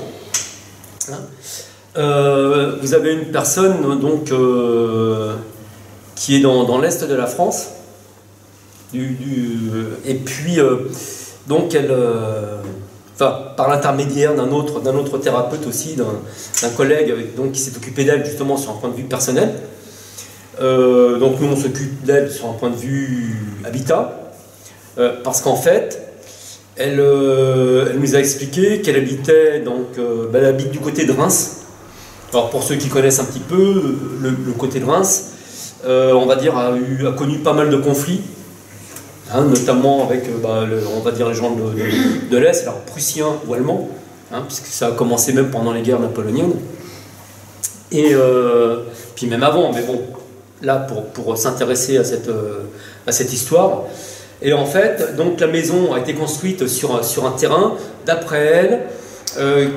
Vous avez une personne donc qui est dans l'est de la France, et puis donc elle, par l'intermédiaire d'un autre thérapeute aussi, d'un collègue donc qui s'est occupé d'elle justement sur un point de vue personnel. Donc nous on s'occupe d'elle sur un point de vue habitat, parce qu'en fait elle nous a expliqué qu'elle habitait donc elle habite du côté de Reims. Alors pour ceux qui connaissent un petit peu le côté de Reims, on va dire a connu pas mal de conflits, notamment avec on va dire les gens de l'Est, alors prussiens ou allemands, puisque ça a commencé même pendant les guerres napoléoniennes, et puis même avant, mais bon, là pour s'intéresser à cette histoire. Et en fait, donc la maison a été construite sur un terrain, d'après elle,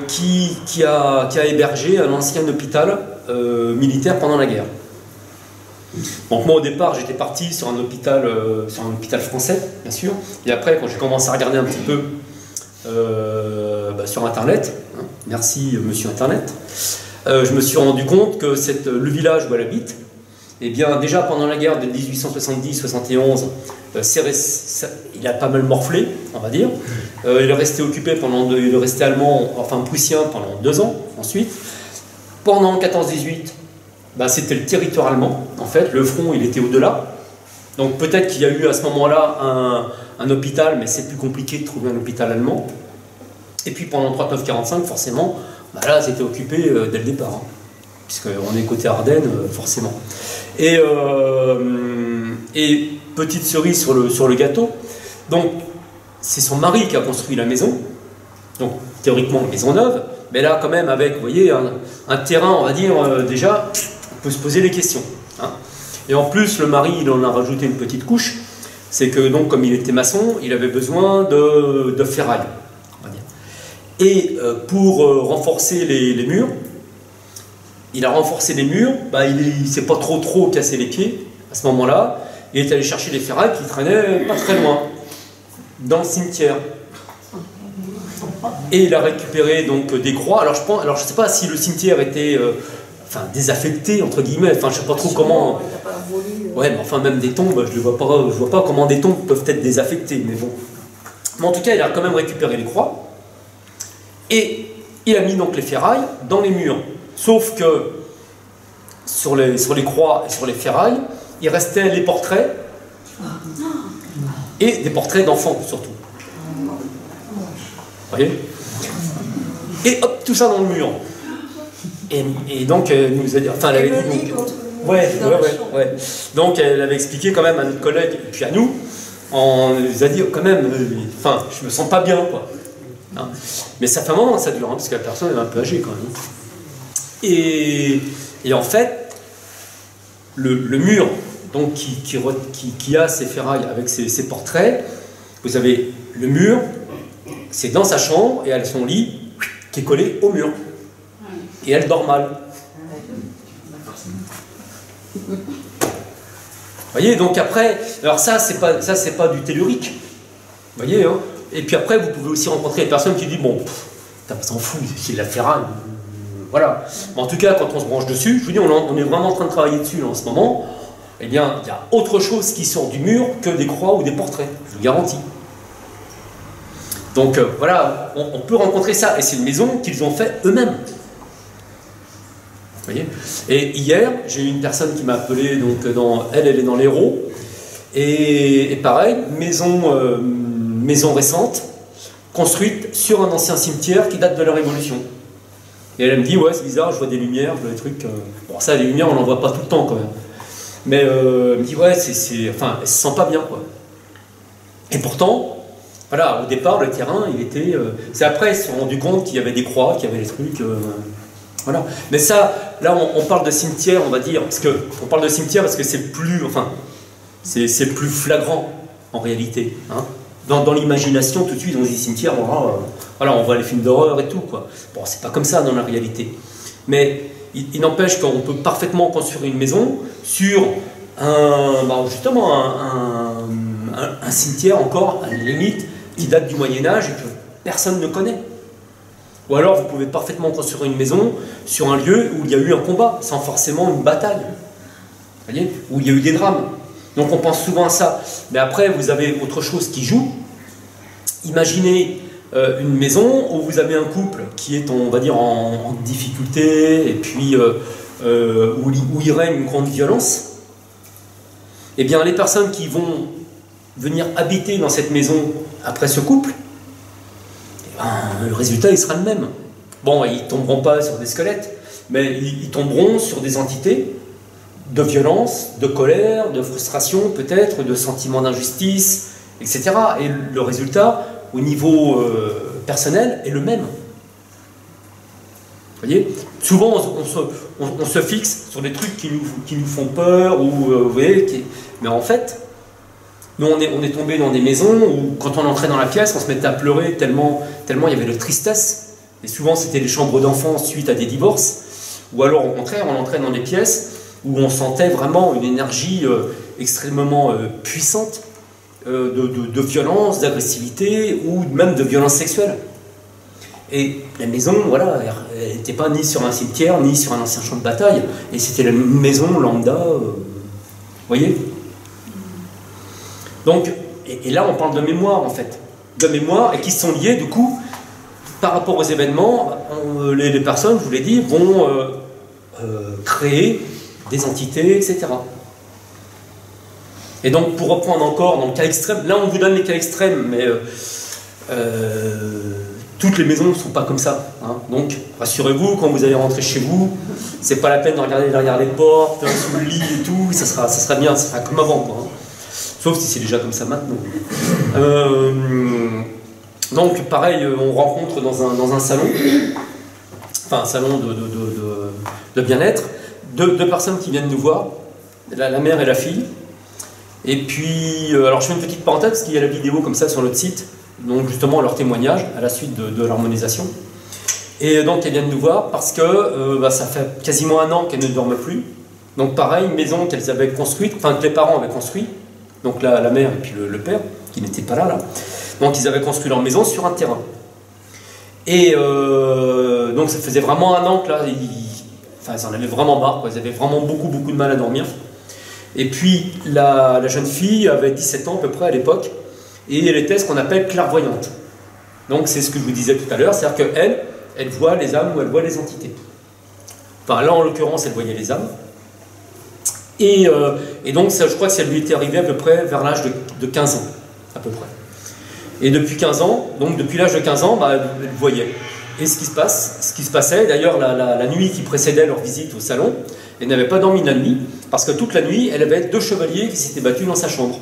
qui a hébergé un ancien hôpital militaire pendant la guerre. Donc moi au départ j'étais parti sur un hôpital français, bien sûr, et après quand j'ai commencé à regarder un petit peu sur internet, merci monsieur internet, je me suis rendu compte que le village où elle habite, eh bien déjà pendant la guerre de 1870-71, il a pas mal morflé, on va dire. Il est resté occupé il est resté allemand, enfin prussien pendant 2 ans ensuite. Pendant 14-18, c'était le territoire allemand, en fait, le front il était au-delà, Donc peut-être qu'il y a eu à ce moment-là un hôpital, mais c'est plus compliqué de trouver un hôpital allemand. Et puis pendant 39-45, forcément, bah là c'était occupé dès le départ, hein, puisqu'on est côté Ardennes, forcément. Et petite cerise sur le gâteau, donc c'est son mari qui a construit la maison, donc théoriquement maison neuve, mais là quand même avec, vous voyez, un terrain, on va dire, déjà, on peut se poser des questions. Hein. Et en plus, le mari, il en a rajouté une petite couche, c'est que donc comme il était maçon, il avait besoin de ferraille, on va dire. Et pour renforcer les murs, il a renforcé les murs, bah, il ne s'est pas trop cassé les pieds à ce moment-là. Il est allé chercher des ferrailles qui traînaient pas très loin, dans le cimetière. Et il a récupéré donc des croix. Alors je ne sais pas si le cimetière était désaffecté, entre guillemets, enfin je ne sais pas trop comment. Ouais, mais enfin même des tombes, je ne vois pas comment des tombes peuvent être désaffectées, mais bon. Mais en tout cas, il a quand même récupéré les croix. Et il a mis donc les ferrailles dans les murs. Sauf que sur les croix et sur les ferrailles, il restait les portraits et des portraits d'enfants surtout. Vous voyez? Et hop, tout ça dans le mur. Et donc, elle nous a dit, enfin, elle avait dit, donc, ouais. Donc, elle avait expliqué quand même à notre collègue et puis à nous, on nous a dit quand même, enfin, je me sens pas bien, quoi. Hein. Mais ça fait un moment que ça dure, hein, parce que la personne est un peu âgée quand même. Et en fait, le mur donc, qui a ses ferrailles avec ses portraits, vous avez le mur, c'est dans sa chambre et elle a son lit qui est collé au mur. Et elle dort mal. Vous voyez, donc après, alors ça c'est pas du tellurique. Vous voyez, hein. Et puis après, vous pouvez aussi rencontrer des personnes qui disent bon, on s'en fout, c'est de la ferraille. Voilà. Mais en tout cas, quand on se branche dessus, je vous dis, on est vraiment en train de travailler dessus là, en ce moment. Eh bien, il y a autre chose qui sort du mur que des croix ou des portraits, je vous garantis. Donc voilà, on peut rencontrer ça. Et c'est une maison qu'ils ont fait eux-mêmes. Vous voyez. Et hier, j'ai eu une personne qui m'a appelé, donc elle est dans l'Hérault. Et pareil, maison récente, construite sur un ancien cimetière qui date de la Révolution. Et elle me dit, ouais, c'est bizarre, je vois des lumières, je vois des trucs... Bon, ça, les lumières, on n'en voit pas tout le temps, quand même. Mais elle me dit, ouais, enfin, elle se sent pas bien, quoi. Et pourtant, voilà, au départ, le terrain, il était... c'est après, ils se sont rendus compte qu'il y avait des croix, qu'il y avait des trucs... voilà. Mais ça, là, on parle de cimetière, on va dire, on parle de cimetière parce que c'est plus... Enfin, c'est plus flagrant, en réalité, hein. Dans l'imagination, tout de suite, on se dit cimetière, voilà, on voit les films d'horreur et tout, quoi. Bon, c'est pas comme ça dans la réalité. Mais il n'empêche qu'on peut parfaitement construire une maison sur justement un cimetière encore, à la limite, qui date du Moyen-Âge et que personne ne connaît. Ou alors, vous pouvez parfaitement construire une maison sur un lieu où il y a eu un combat, sans forcément une bataille. Vous voyez, où il y a eu des drames. Donc on pense souvent à ça. Mais après, vous avez autre chose qui joue. Imaginez une maison où vous avez un couple qui est, on va dire, en difficulté, et puis où il règne une grande violence. Eh bien, les personnes qui vont venir habiter dans cette maison après ce couple, eh ben, le résultat, il sera le même. Bon, ils ne tomberont pas sur des squelettes, mais ils tomberont sur des entités de violence, de colère, de frustration peut-être, de sentiment d'injustice, etc. Et le résultat, au niveau personnel, est le même. Vous voyez, souvent on se fixe sur des trucs qui nous font peur, ou, vous voyez, mais en fait, nous on est tombé dans des maisons où quand on entrait dans la pièce, on se mettait à pleurer tellement il y avait de tristesse. Et souvent c'était les chambres d'enfants suite à des divorces, ou alors au contraire, on entrait dans des pièces où on sentait vraiment une énergie extrêmement puissante de violence, d'agressivité ou même de violence sexuelle. Et la maison, voilà, elle n'était pas ni sur un cimetière, ni sur un ancien champ de bataille, et c'était la maison lambda, vous voyez. Donc, et là on parle de mémoire en fait, de mémoire, et qui sont liées du coup, par rapport aux événements, les personnes, je vous l'ai dit, vont créer des entités, etc. Et donc, pour reprendre encore dans le cas extrême, là on vous donne les cas extrêmes, mais toutes les maisons ne sont pas comme ça. Hein. Donc, rassurez-vous, quand vous allez rentrer chez vous, c'est pas la peine de regarder derrière les portes, sous le lit et tout, ça sera bien, ça sera comme avant, quoi, hein. Sauf si c'est déjà comme ça maintenant. Donc, pareil, on rencontre dans un salon, enfin un salon de bien-être, deux personnes qui viennent nous voir, la mère et la fille. Et puis, alors je fais une petite parenthèse, parce qu'il y a la vidéo comme ça sur notre site, donc justement leur témoignage à la suite de l'harmonisation. Et donc elles viennent nous voir parce que ça fait quasiment 1 an qu'elles ne dorment plus. Donc pareil, une maison qu'elles avaient construite, enfin que les parents avaient construit, donc la mère et puis le père, qui n'étaient pas là. Donc ils avaient construit leur maison sur un terrain. Et donc ça faisait vraiment 1 an que là, ils en avaient vraiment marre, quoi. Ils avaient vraiment beaucoup de mal à dormir. Et puis la jeune fille avait 17 ans à peu près à l'époque, et elle était ce qu'on appelle clairvoyante. Donc c'est ce que je vous disais tout à l'heure, c'est-à-dire qu'elle, elle voit les âmes ou elle voit les entités. Enfin là en l'occurrence elle voyait les âmes. Et donc ça, je crois que ça lui était arrivé à peu près vers l'âge de 15 ans, à peu près. Et depuis 15 ans, donc depuis l'âge de 15 ans, elle voyait. Et ce qui se passait, d'ailleurs la nuit qui précédait leur visite au salon, elle n'avait pas dormi la nuit, parce que toute la nuit, elle avait 2 chevaliers qui s'étaient battus dans sa chambre.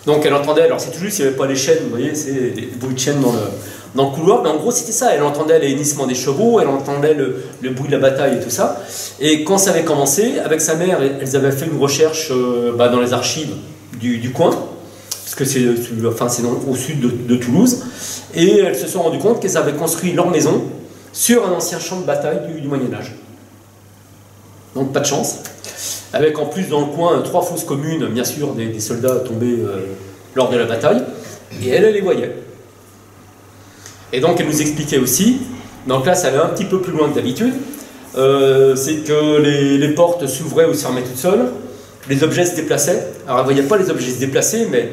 Donc elle entendait, alors c'est tout juste, il n'y avait pas les chaînes, vous voyez, c'est des bruits de chaînes dans le couloir, mais en gros c'était ça, elle entendait les hennissements des chevaux, elle entendait le bruit de la bataille et tout ça. Et quand ça avait commencé, avec sa mère, elles avaient fait une recherche dans les archives du coin, parce que c'est au sud de Toulouse, et elles se sont rendues compte qu'elles avaient construit leur maison sur un ancien champ de bataille du Moyen-Âge. Donc pas de chance. Avec en plus dans le coin 3 fosses communes, bien sûr, des soldats tombés lors de la bataille, et elle les voyait. Et donc elle nous expliquait aussi, donc là ça allait un petit peu plus loin que d'habitude, c'est que les portes s'ouvraient ou se fermaient toutes seules, les objets se déplaçaient. Alors elle ne voyait pas les objets se déplacer, mais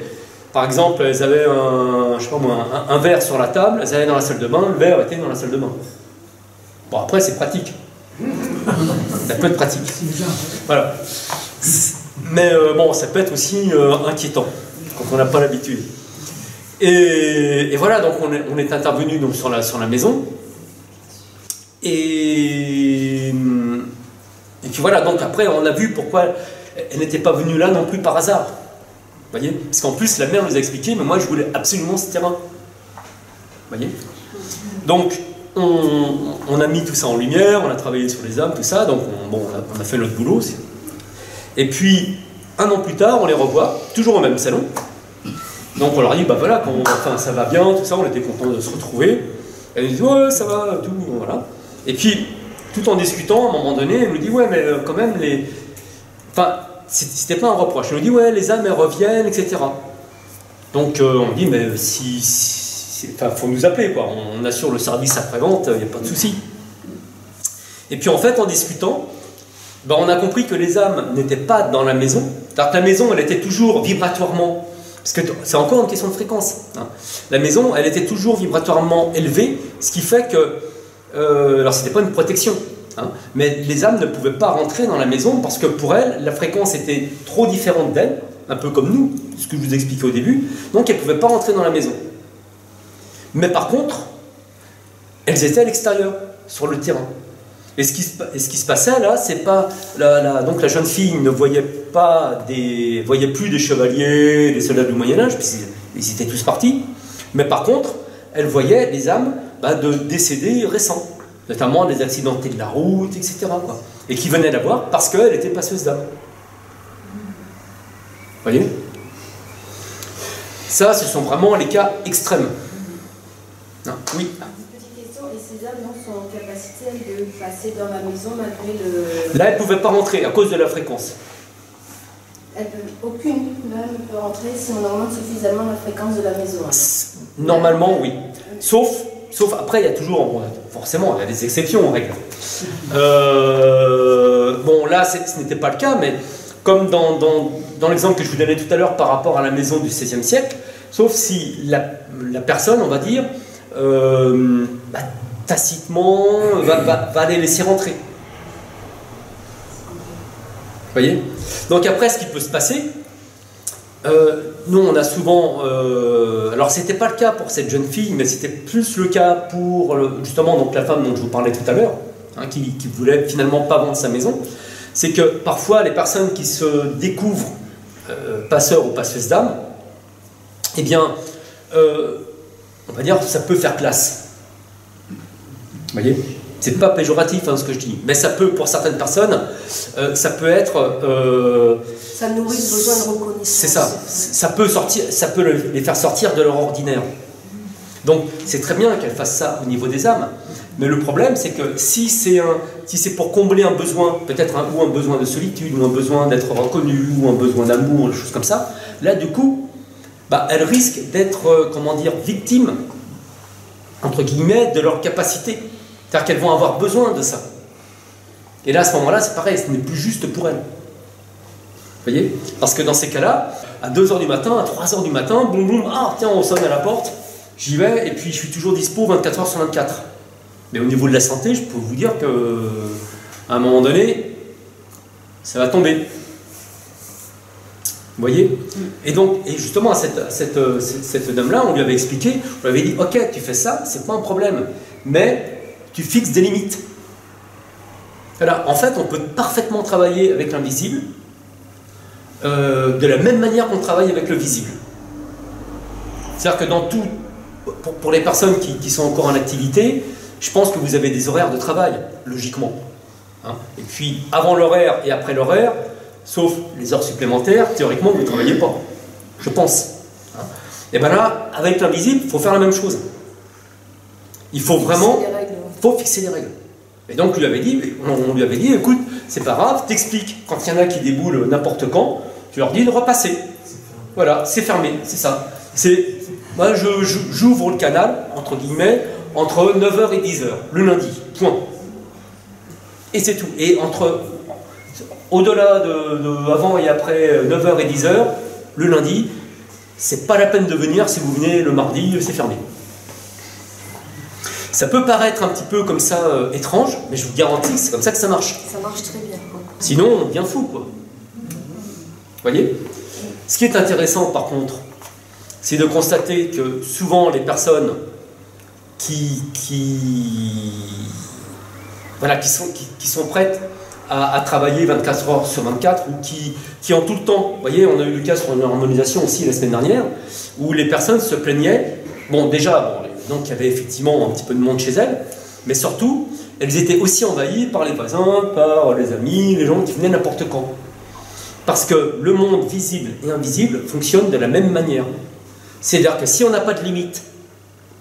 par exemple elles avaient un verre sur la table, elles allaient dans la salle de bain, le verre était dans la salle de bain. Bon après c'est pratique. Ça peut être pratique. Voilà. Mais bon, ça peut être aussi inquiétant quand on n'a pas l'habitude. Et voilà, donc on est intervenu donc, sur la maison. Et puis voilà, donc après on a vu pourquoi elle n'était pas venue là non plus par hasard. Vous voyez? Parce qu'en plus la mère nous a expliqué, mais moi je voulais absolument ce terrain. Vous voyez? Donc on a mis tout ça en lumière, on a travaillé sur les âmes, tout ça, donc on a fait notre boulot aussi. Et puis, 1 an plus tard, on les revoit, toujours au même salon. Donc on leur dit, bah voilà, ça va bien, tout ça, on était contents de se retrouver. Elle nous dit, ouais, ça va, tout, voilà. Et puis, tout en discutant, à un moment donné, elle nous dit, ouais, mais quand même, enfin, c'était pas un reproche. Elle nous dit, ouais, les âmes, elles reviennent, etc. Donc on dit, mais enfin, faut nous appeler, quoi. On assure le service après-vente, il n'y a pas de souci. Et puis en fait, en discutant, on a compris que les âmes n'étaient pas dans la maison. C'est-à-dire que la maison, elle était toujours vibratoirement, parce que c'est encore une question de fréquence, hein. La maison, elle était toujours vibratoirement élevée, ce qui fait que, alors c'était pas une protection, hein, mais les âmes ne pouvaient pas rentrer dans la maison parce que pour elles, la fréquence était trop différente d'elles, un peu comme nous, ce que je vous expliquais au début, donc elles ne pouvaient pas rentrer dans la maison. Mais par contre, elles étaient à l'extérieur, sur le terrain. Et ce qui se passait là, c'est pas donc la jeune fille ne voyait plus des chevaliers, des soldats du Moyen-Âge, puisqu'ils étaient tous partis. Mais par contre, elle voyait les âmes de décédés récents, notamment des accidentés de la route, etc. quoi. Et qui venaient la voir parce qu'elle était passeuse d'âme. Vous voyez? Ça, ce sont vraiment les cas extrêmes. Non, oui. Et ces âmes sont en capacité de passer dans la maison malgré le... Là, elles ne pouvaient pas rentrer à cause de la fréquence. Aucune âme ne peut rentrer si on augmente suffisamment la fréquence de la maison. Normalement, oui. Sauf après, il y a toujours, forcément, il y a des exceptions en règle. Bon, là, ce n'était pas le cas, mais comme dans l'exemple que je vous donnais tout à l'heure par rapport à la maison du XVIe siècle, sauf si la personne, on va dire, tacitement va les laisser rentrer. Vous voyez? Donc après, ce qui peut se passer, Nous, on a souvent... alors, c'était pas le cas pour cette jeune fille, mais c'était plus le cas pour, justement, donc, la femme dont je vous parlais tout à l'heure, hein, qui voulait finalement pas vendre sa maison. C'est que, parfois, les personnes qui se découvrent passeurs ou passeuses d'âme, eh bien, on va dire, ça peut faire classe. Vous voyez ? C'est pas péjoratif hein, ce que je dis, mais ça peut, pour certaines personnes, ça peut être... ça nourrit le besoin de reconnaissance. C'est ça. Ça peut les faire sortir de leur ordinaire. Donc, c'est très bien qu'elles fassent ça au niveau des âmes, mais le problème, c'est que si c'est pour combler un besoin, peut-être ou un besoin de solitude, ou un besoin d'être reconnu, ou un besoin d'amour, des choses comme ça, là, du coup, bah, elles risquent d'être, comment dire, victimes, entre guillemets, de leur capacité. C'est-à-dire qu'elles vont avoir besoin de ça. Et là, à ce moment-là, c'est pareil, ce n'est plus juste pour elles. Vous voyez ? Parce que dans ces cas-là, à 2 h du matin, à 3 h du matin, boum boum, ah tiens, on sonne à la porte, j'y vais, et puis je suis toujours dispo 24 h sur 24. Mais au niveau de la santé, je peux vous dire qu'à un moment donné, ça va tomber. Vous voyez ? Et donc, et justement, à cette dame-là, on lui avait expliqué, on lui avait dit, ok, tu fais ça, c'est pas un problème, mais tu fixes des limites. Voilà, en fait, on peut parfaitement travailler avec l'invisible de la même manière qu'on travaille avec le visible. C'est-à-dire que dans tout, pour les personnes qui sont encore en activité, je pense que vous avez des horaires de travail, logiquement. Hein. Et puis, avant l'horaire et après l'horaire, sauf les heures supplémentaires, théoriquement, vous ne travaillez pas. Je pense. Hein. Et bien là, avec l'invisible, il faut faire la même chose. Il faut vraiment... fixer des règles. Et donc, on lui avait dit, écoute, c'est pas grave, t'expliques, quand il y en a qui déboulent n'importe quand, tu leur dis de repasser. Voilà, c'est fermé, c'est ça. Moi, j'ouvre le canal, entre guillemets, entre 9 h et 10 h, le lundi, point. Et c'est tout. Et au-delà de avant et après 9 h et 10 h, le lundi, c'est pas la peine de venir, si vous venez le mardi, c'est fermé. Ça peut paraître un petit peu comme ça étrange, mais je vous garantis que c'est comme ça que ça marche. Ça marche très bien. Sinon, on devient fou, quoi. Vous voyez ? Ce qui est intéressant, par contre, c'est de constater que souvent les personnes qui sont prêtes à travailler 24 heures sur 24 ou qui ont tout le temps, vous voyez, on a eu le cas sur une harmonisation aussi la semaine dernière, où les personnes se plaignaient, bon déjà, donc il y avait effectivement un petit peu de monde chez elles, mais surtout, elles étaient aussi envahies par les voisins, par les amis, les gens qui venaient n'importe quand. Parce que le monde visible et invisible fonctionne de la même manière. C'est-à-dire que si on n'a pas de limite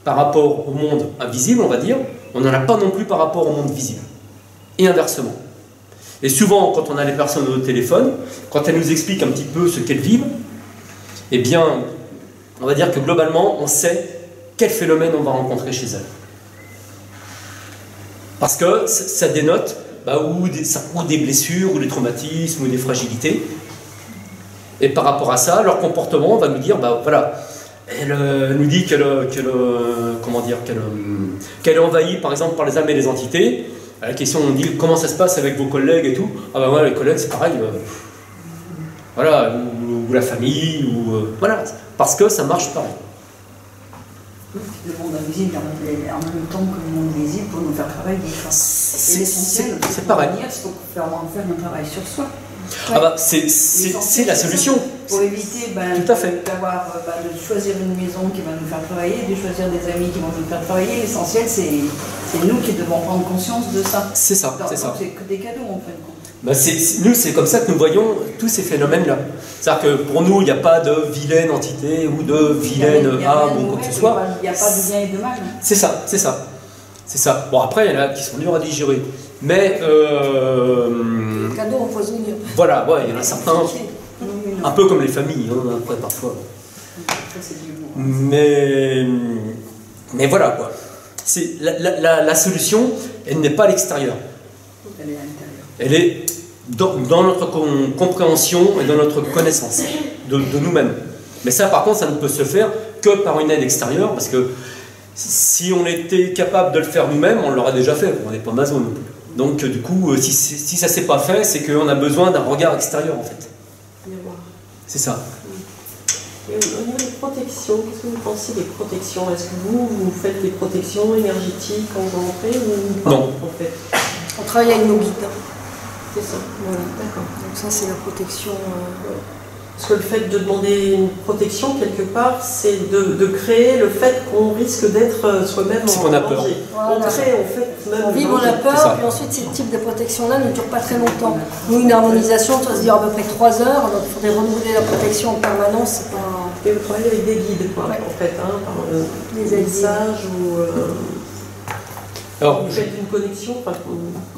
par rapport au monde invisible, on va dire, on n'en a pas non plus par rapport au monde visible. Et inversement. Et souvent, quand on a les personnes au téléphone, quand elles nous expliquent un petit peu ce qu'elles vivent, eh bien, on va dire que globalement, on sait quel phénomène on va rencontrer chez elles. Parce que ça dénote ou des blessures, ou des traumatismes, ou des fragilités. Et par rapport à ça, leur comportement va nous dire, voilà, elle nous dit qu'elle est envahie par exemple par les âmes et les entités. À la question, on dit comment ça se passe avec vos collègues et tout. Ah ben voilà, les collègues c'est pareil. Voilà, ou la famille, voilà, parce que ça marche pareil. Le monde invisible en même temps que le monde visible pour nous faire travailler. Et l'essentiel, c'est pareil. Il faut faire un travail sur soi. Ouais. Ah bah, c'est la solution. Pour éviter tout à fait. De choisir une maison qui va nous faire travailler, de choisir des amis qui vont nous faire travailler. L'essentiel, c'est nous qui devons prendre conscience de ça. C'est ça, c'est ça. C'est que des cadeaux, en fin de compte. Nous, c'est comme ça que nous voyons tous ces phénomènes-là. C'est-à-dire que pour nous, il n'y a pas de vilaine entité ou de vilaine âme ou quoi que ce soit. Il n'y a pas de bien et de mal. C'est ça, c'est ça. C'est ça. Bon, après, il y en a qui sont durs à digérer. Mais... cadeau empoisonné. Voilà, ouais, il y en a certains, un peu comme les familles, hein, après, parfois. Mais voilà, quoi. La solution, elle n'est pas à l'extérieur. Elle est à l'intérieur. Elle est dans notre compréhension et dans notre connaissance de nous-mêmes. Mais ça, par contre, ça ne peut se faire que par une aide extérieure, parce que si on était capable de le faire nous-mêmes, on l'aurait déjà fait. On n'est pas maso non plus. Donc, du coup, si ça ne s'est pas fait, c'est qu'on a besoin d'un regard extérieur, en fait. C'est ça. Et au niveau des protections, qu'est-ce que vous pensez des protections? Est-ce que vous faites des protections énergétiques quand vous rentrez ou pas? Non. En fait, On travaille avec nos guides. c'est ça. Voilà. D'accord. Donc ça, c'est la protection. Parce que le fait de demander une protection, quelque part, c'est de créer le fait qu'on risque d'être soi-même C'est en qu'on a peur. danger. Voilà. On crée, en fait, même On le vive, on danger. a C'est ça. peur, puis ensuite, ces types de protection-là ne durent pas très longtemps. Nous, une harmonisation, ça se dire à peu près 3 heures, donc il faudrait renouveler la protection en permanence, c'est pas... Et vous travaillez avec des guides, quoi, Ouais. en fait, hein, par Des alliés. messages ou... Alors, vous faites une connexion, enfin,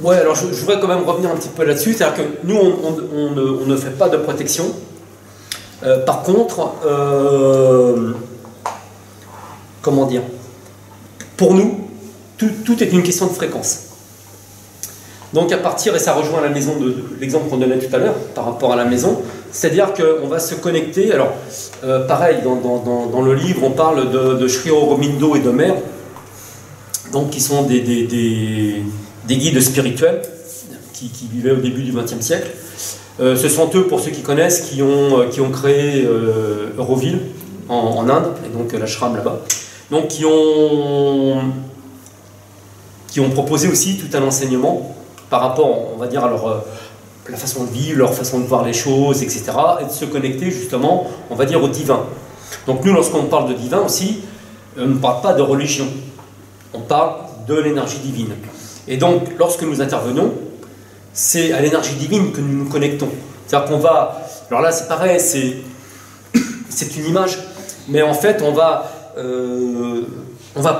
ouais, alors je voudrais quand même revenir un petit peu là-dessus, c'est-à-dire que nous, on ne fait pas de protection. Par contre, comment dire, pour nous, tout est une question de fréquence. Donc à partir, et ça rejoint la maison de l'exemple qu'on donnait tout à l'heure par rapport à la maison, c'est-à-dire qu'on va se connecter, alors pareil, dans le livre, on parle de Sri Aurobindo et de Mère, donc qui sont des guides spirituels qui vivaient au début du XXe siècle. Ce sont eux, pour ceux qui connaissent, qui ont créé Euroville en Inde, et donc l'ashram là-bas. Donc qui ont proposé aussi tout un enseignement par rapport, on va dire, à la façon de vivre, leur façon de voir les choses, etc. Et de se connecter justement, on va dire, au divin. Donc nous, lorsqu'on parle de divin aussi, on ne parle pas de religion. On parle de l'énergie divine. Et donc, lorsque nous intervenons, c'est à l'énergie divine que nous nous connectons. C'est-à-dire qu'on va... Alors là, c'est pareil, c'est une image, mais en fait, on va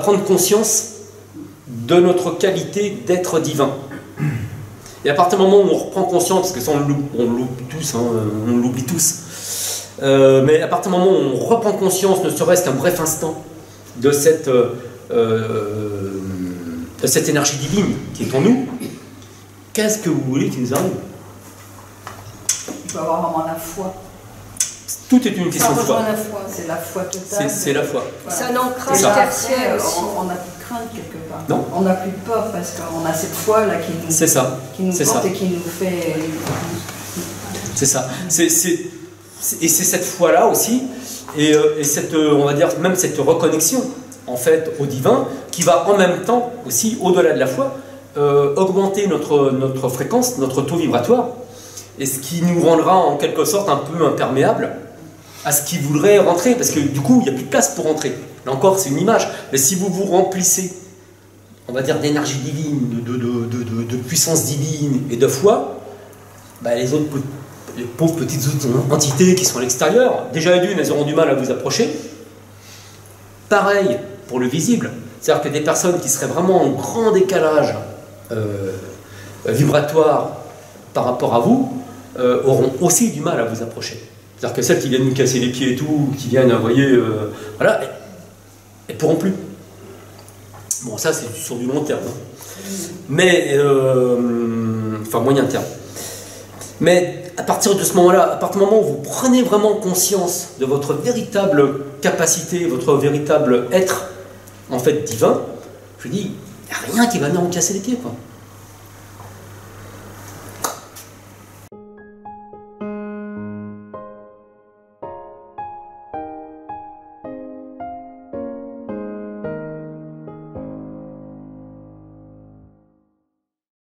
prendre conscience de notre qualité d'être divin. Et à partir du moment où on reprend conscience, parce que ça, on l'oublie tous, hein, on l'oublie tous, mais à partir du moment où on reprend conscience, ne serait-ce qu'un bref instant, de cette énergie divine qui est en nous, qu'est-ce que vous voulez qui nous arrive? Il faut avoir vraiment la foi. Tout est une Ça question de foi. rejoint la foi. C'est la foi totale. C'est la foi. C'est un ancrage C'est ça. tertiaire Après, aussi. on n'a plus de crainte quelque part. Non. On n'a plus de peur parce qu'on a cette foi-là qui nous, C'est ça. qui nous C'est porte ça. et qui nous fait... C'est ça. Et c'est cette foi-là aussi, et cette, on va dire, même cette reconnexion, en fait, au divin, qui va en même temps, aussi, au-delà de la foi, augmenter notre fréquence, notre taux vibratoire, et ce qui nous rendra en quelque sorte un peu imperméable à ce qui voudrait rentrer, parce que du coup, il n'y a plus de place pour rentrer. Là encore, c'est une image. Mais si vous vous remplissez, on va dire, d'énergie divine, de puissance divine et de foi, bah, les pauvres petites entités qui sont à l'extérieur, déjà d'une, elles auront du mal à vous approcher. Pareil pour le visible. C'est-à-dire que des personnes qui seraient vraiment en grand décalage vibratoire par rapport à vous, auront aussi du mal à vous approcher. C'est-à-dire que celles qui viennent nous casser les pieds et tout, qui viennent, vous voyez, voilà, elles pourront plus. Bon, ça c'est sur du long terme. Hein. Mais, enfin moyen terme. Mais à partir de ce moment-là, à partir du moment où vous prenez vraiment conscience de votre véritable capacité, votre véritable être, en fait, divin, je dis, il n'y a rien qui va venir vous casser les pieds, quoi.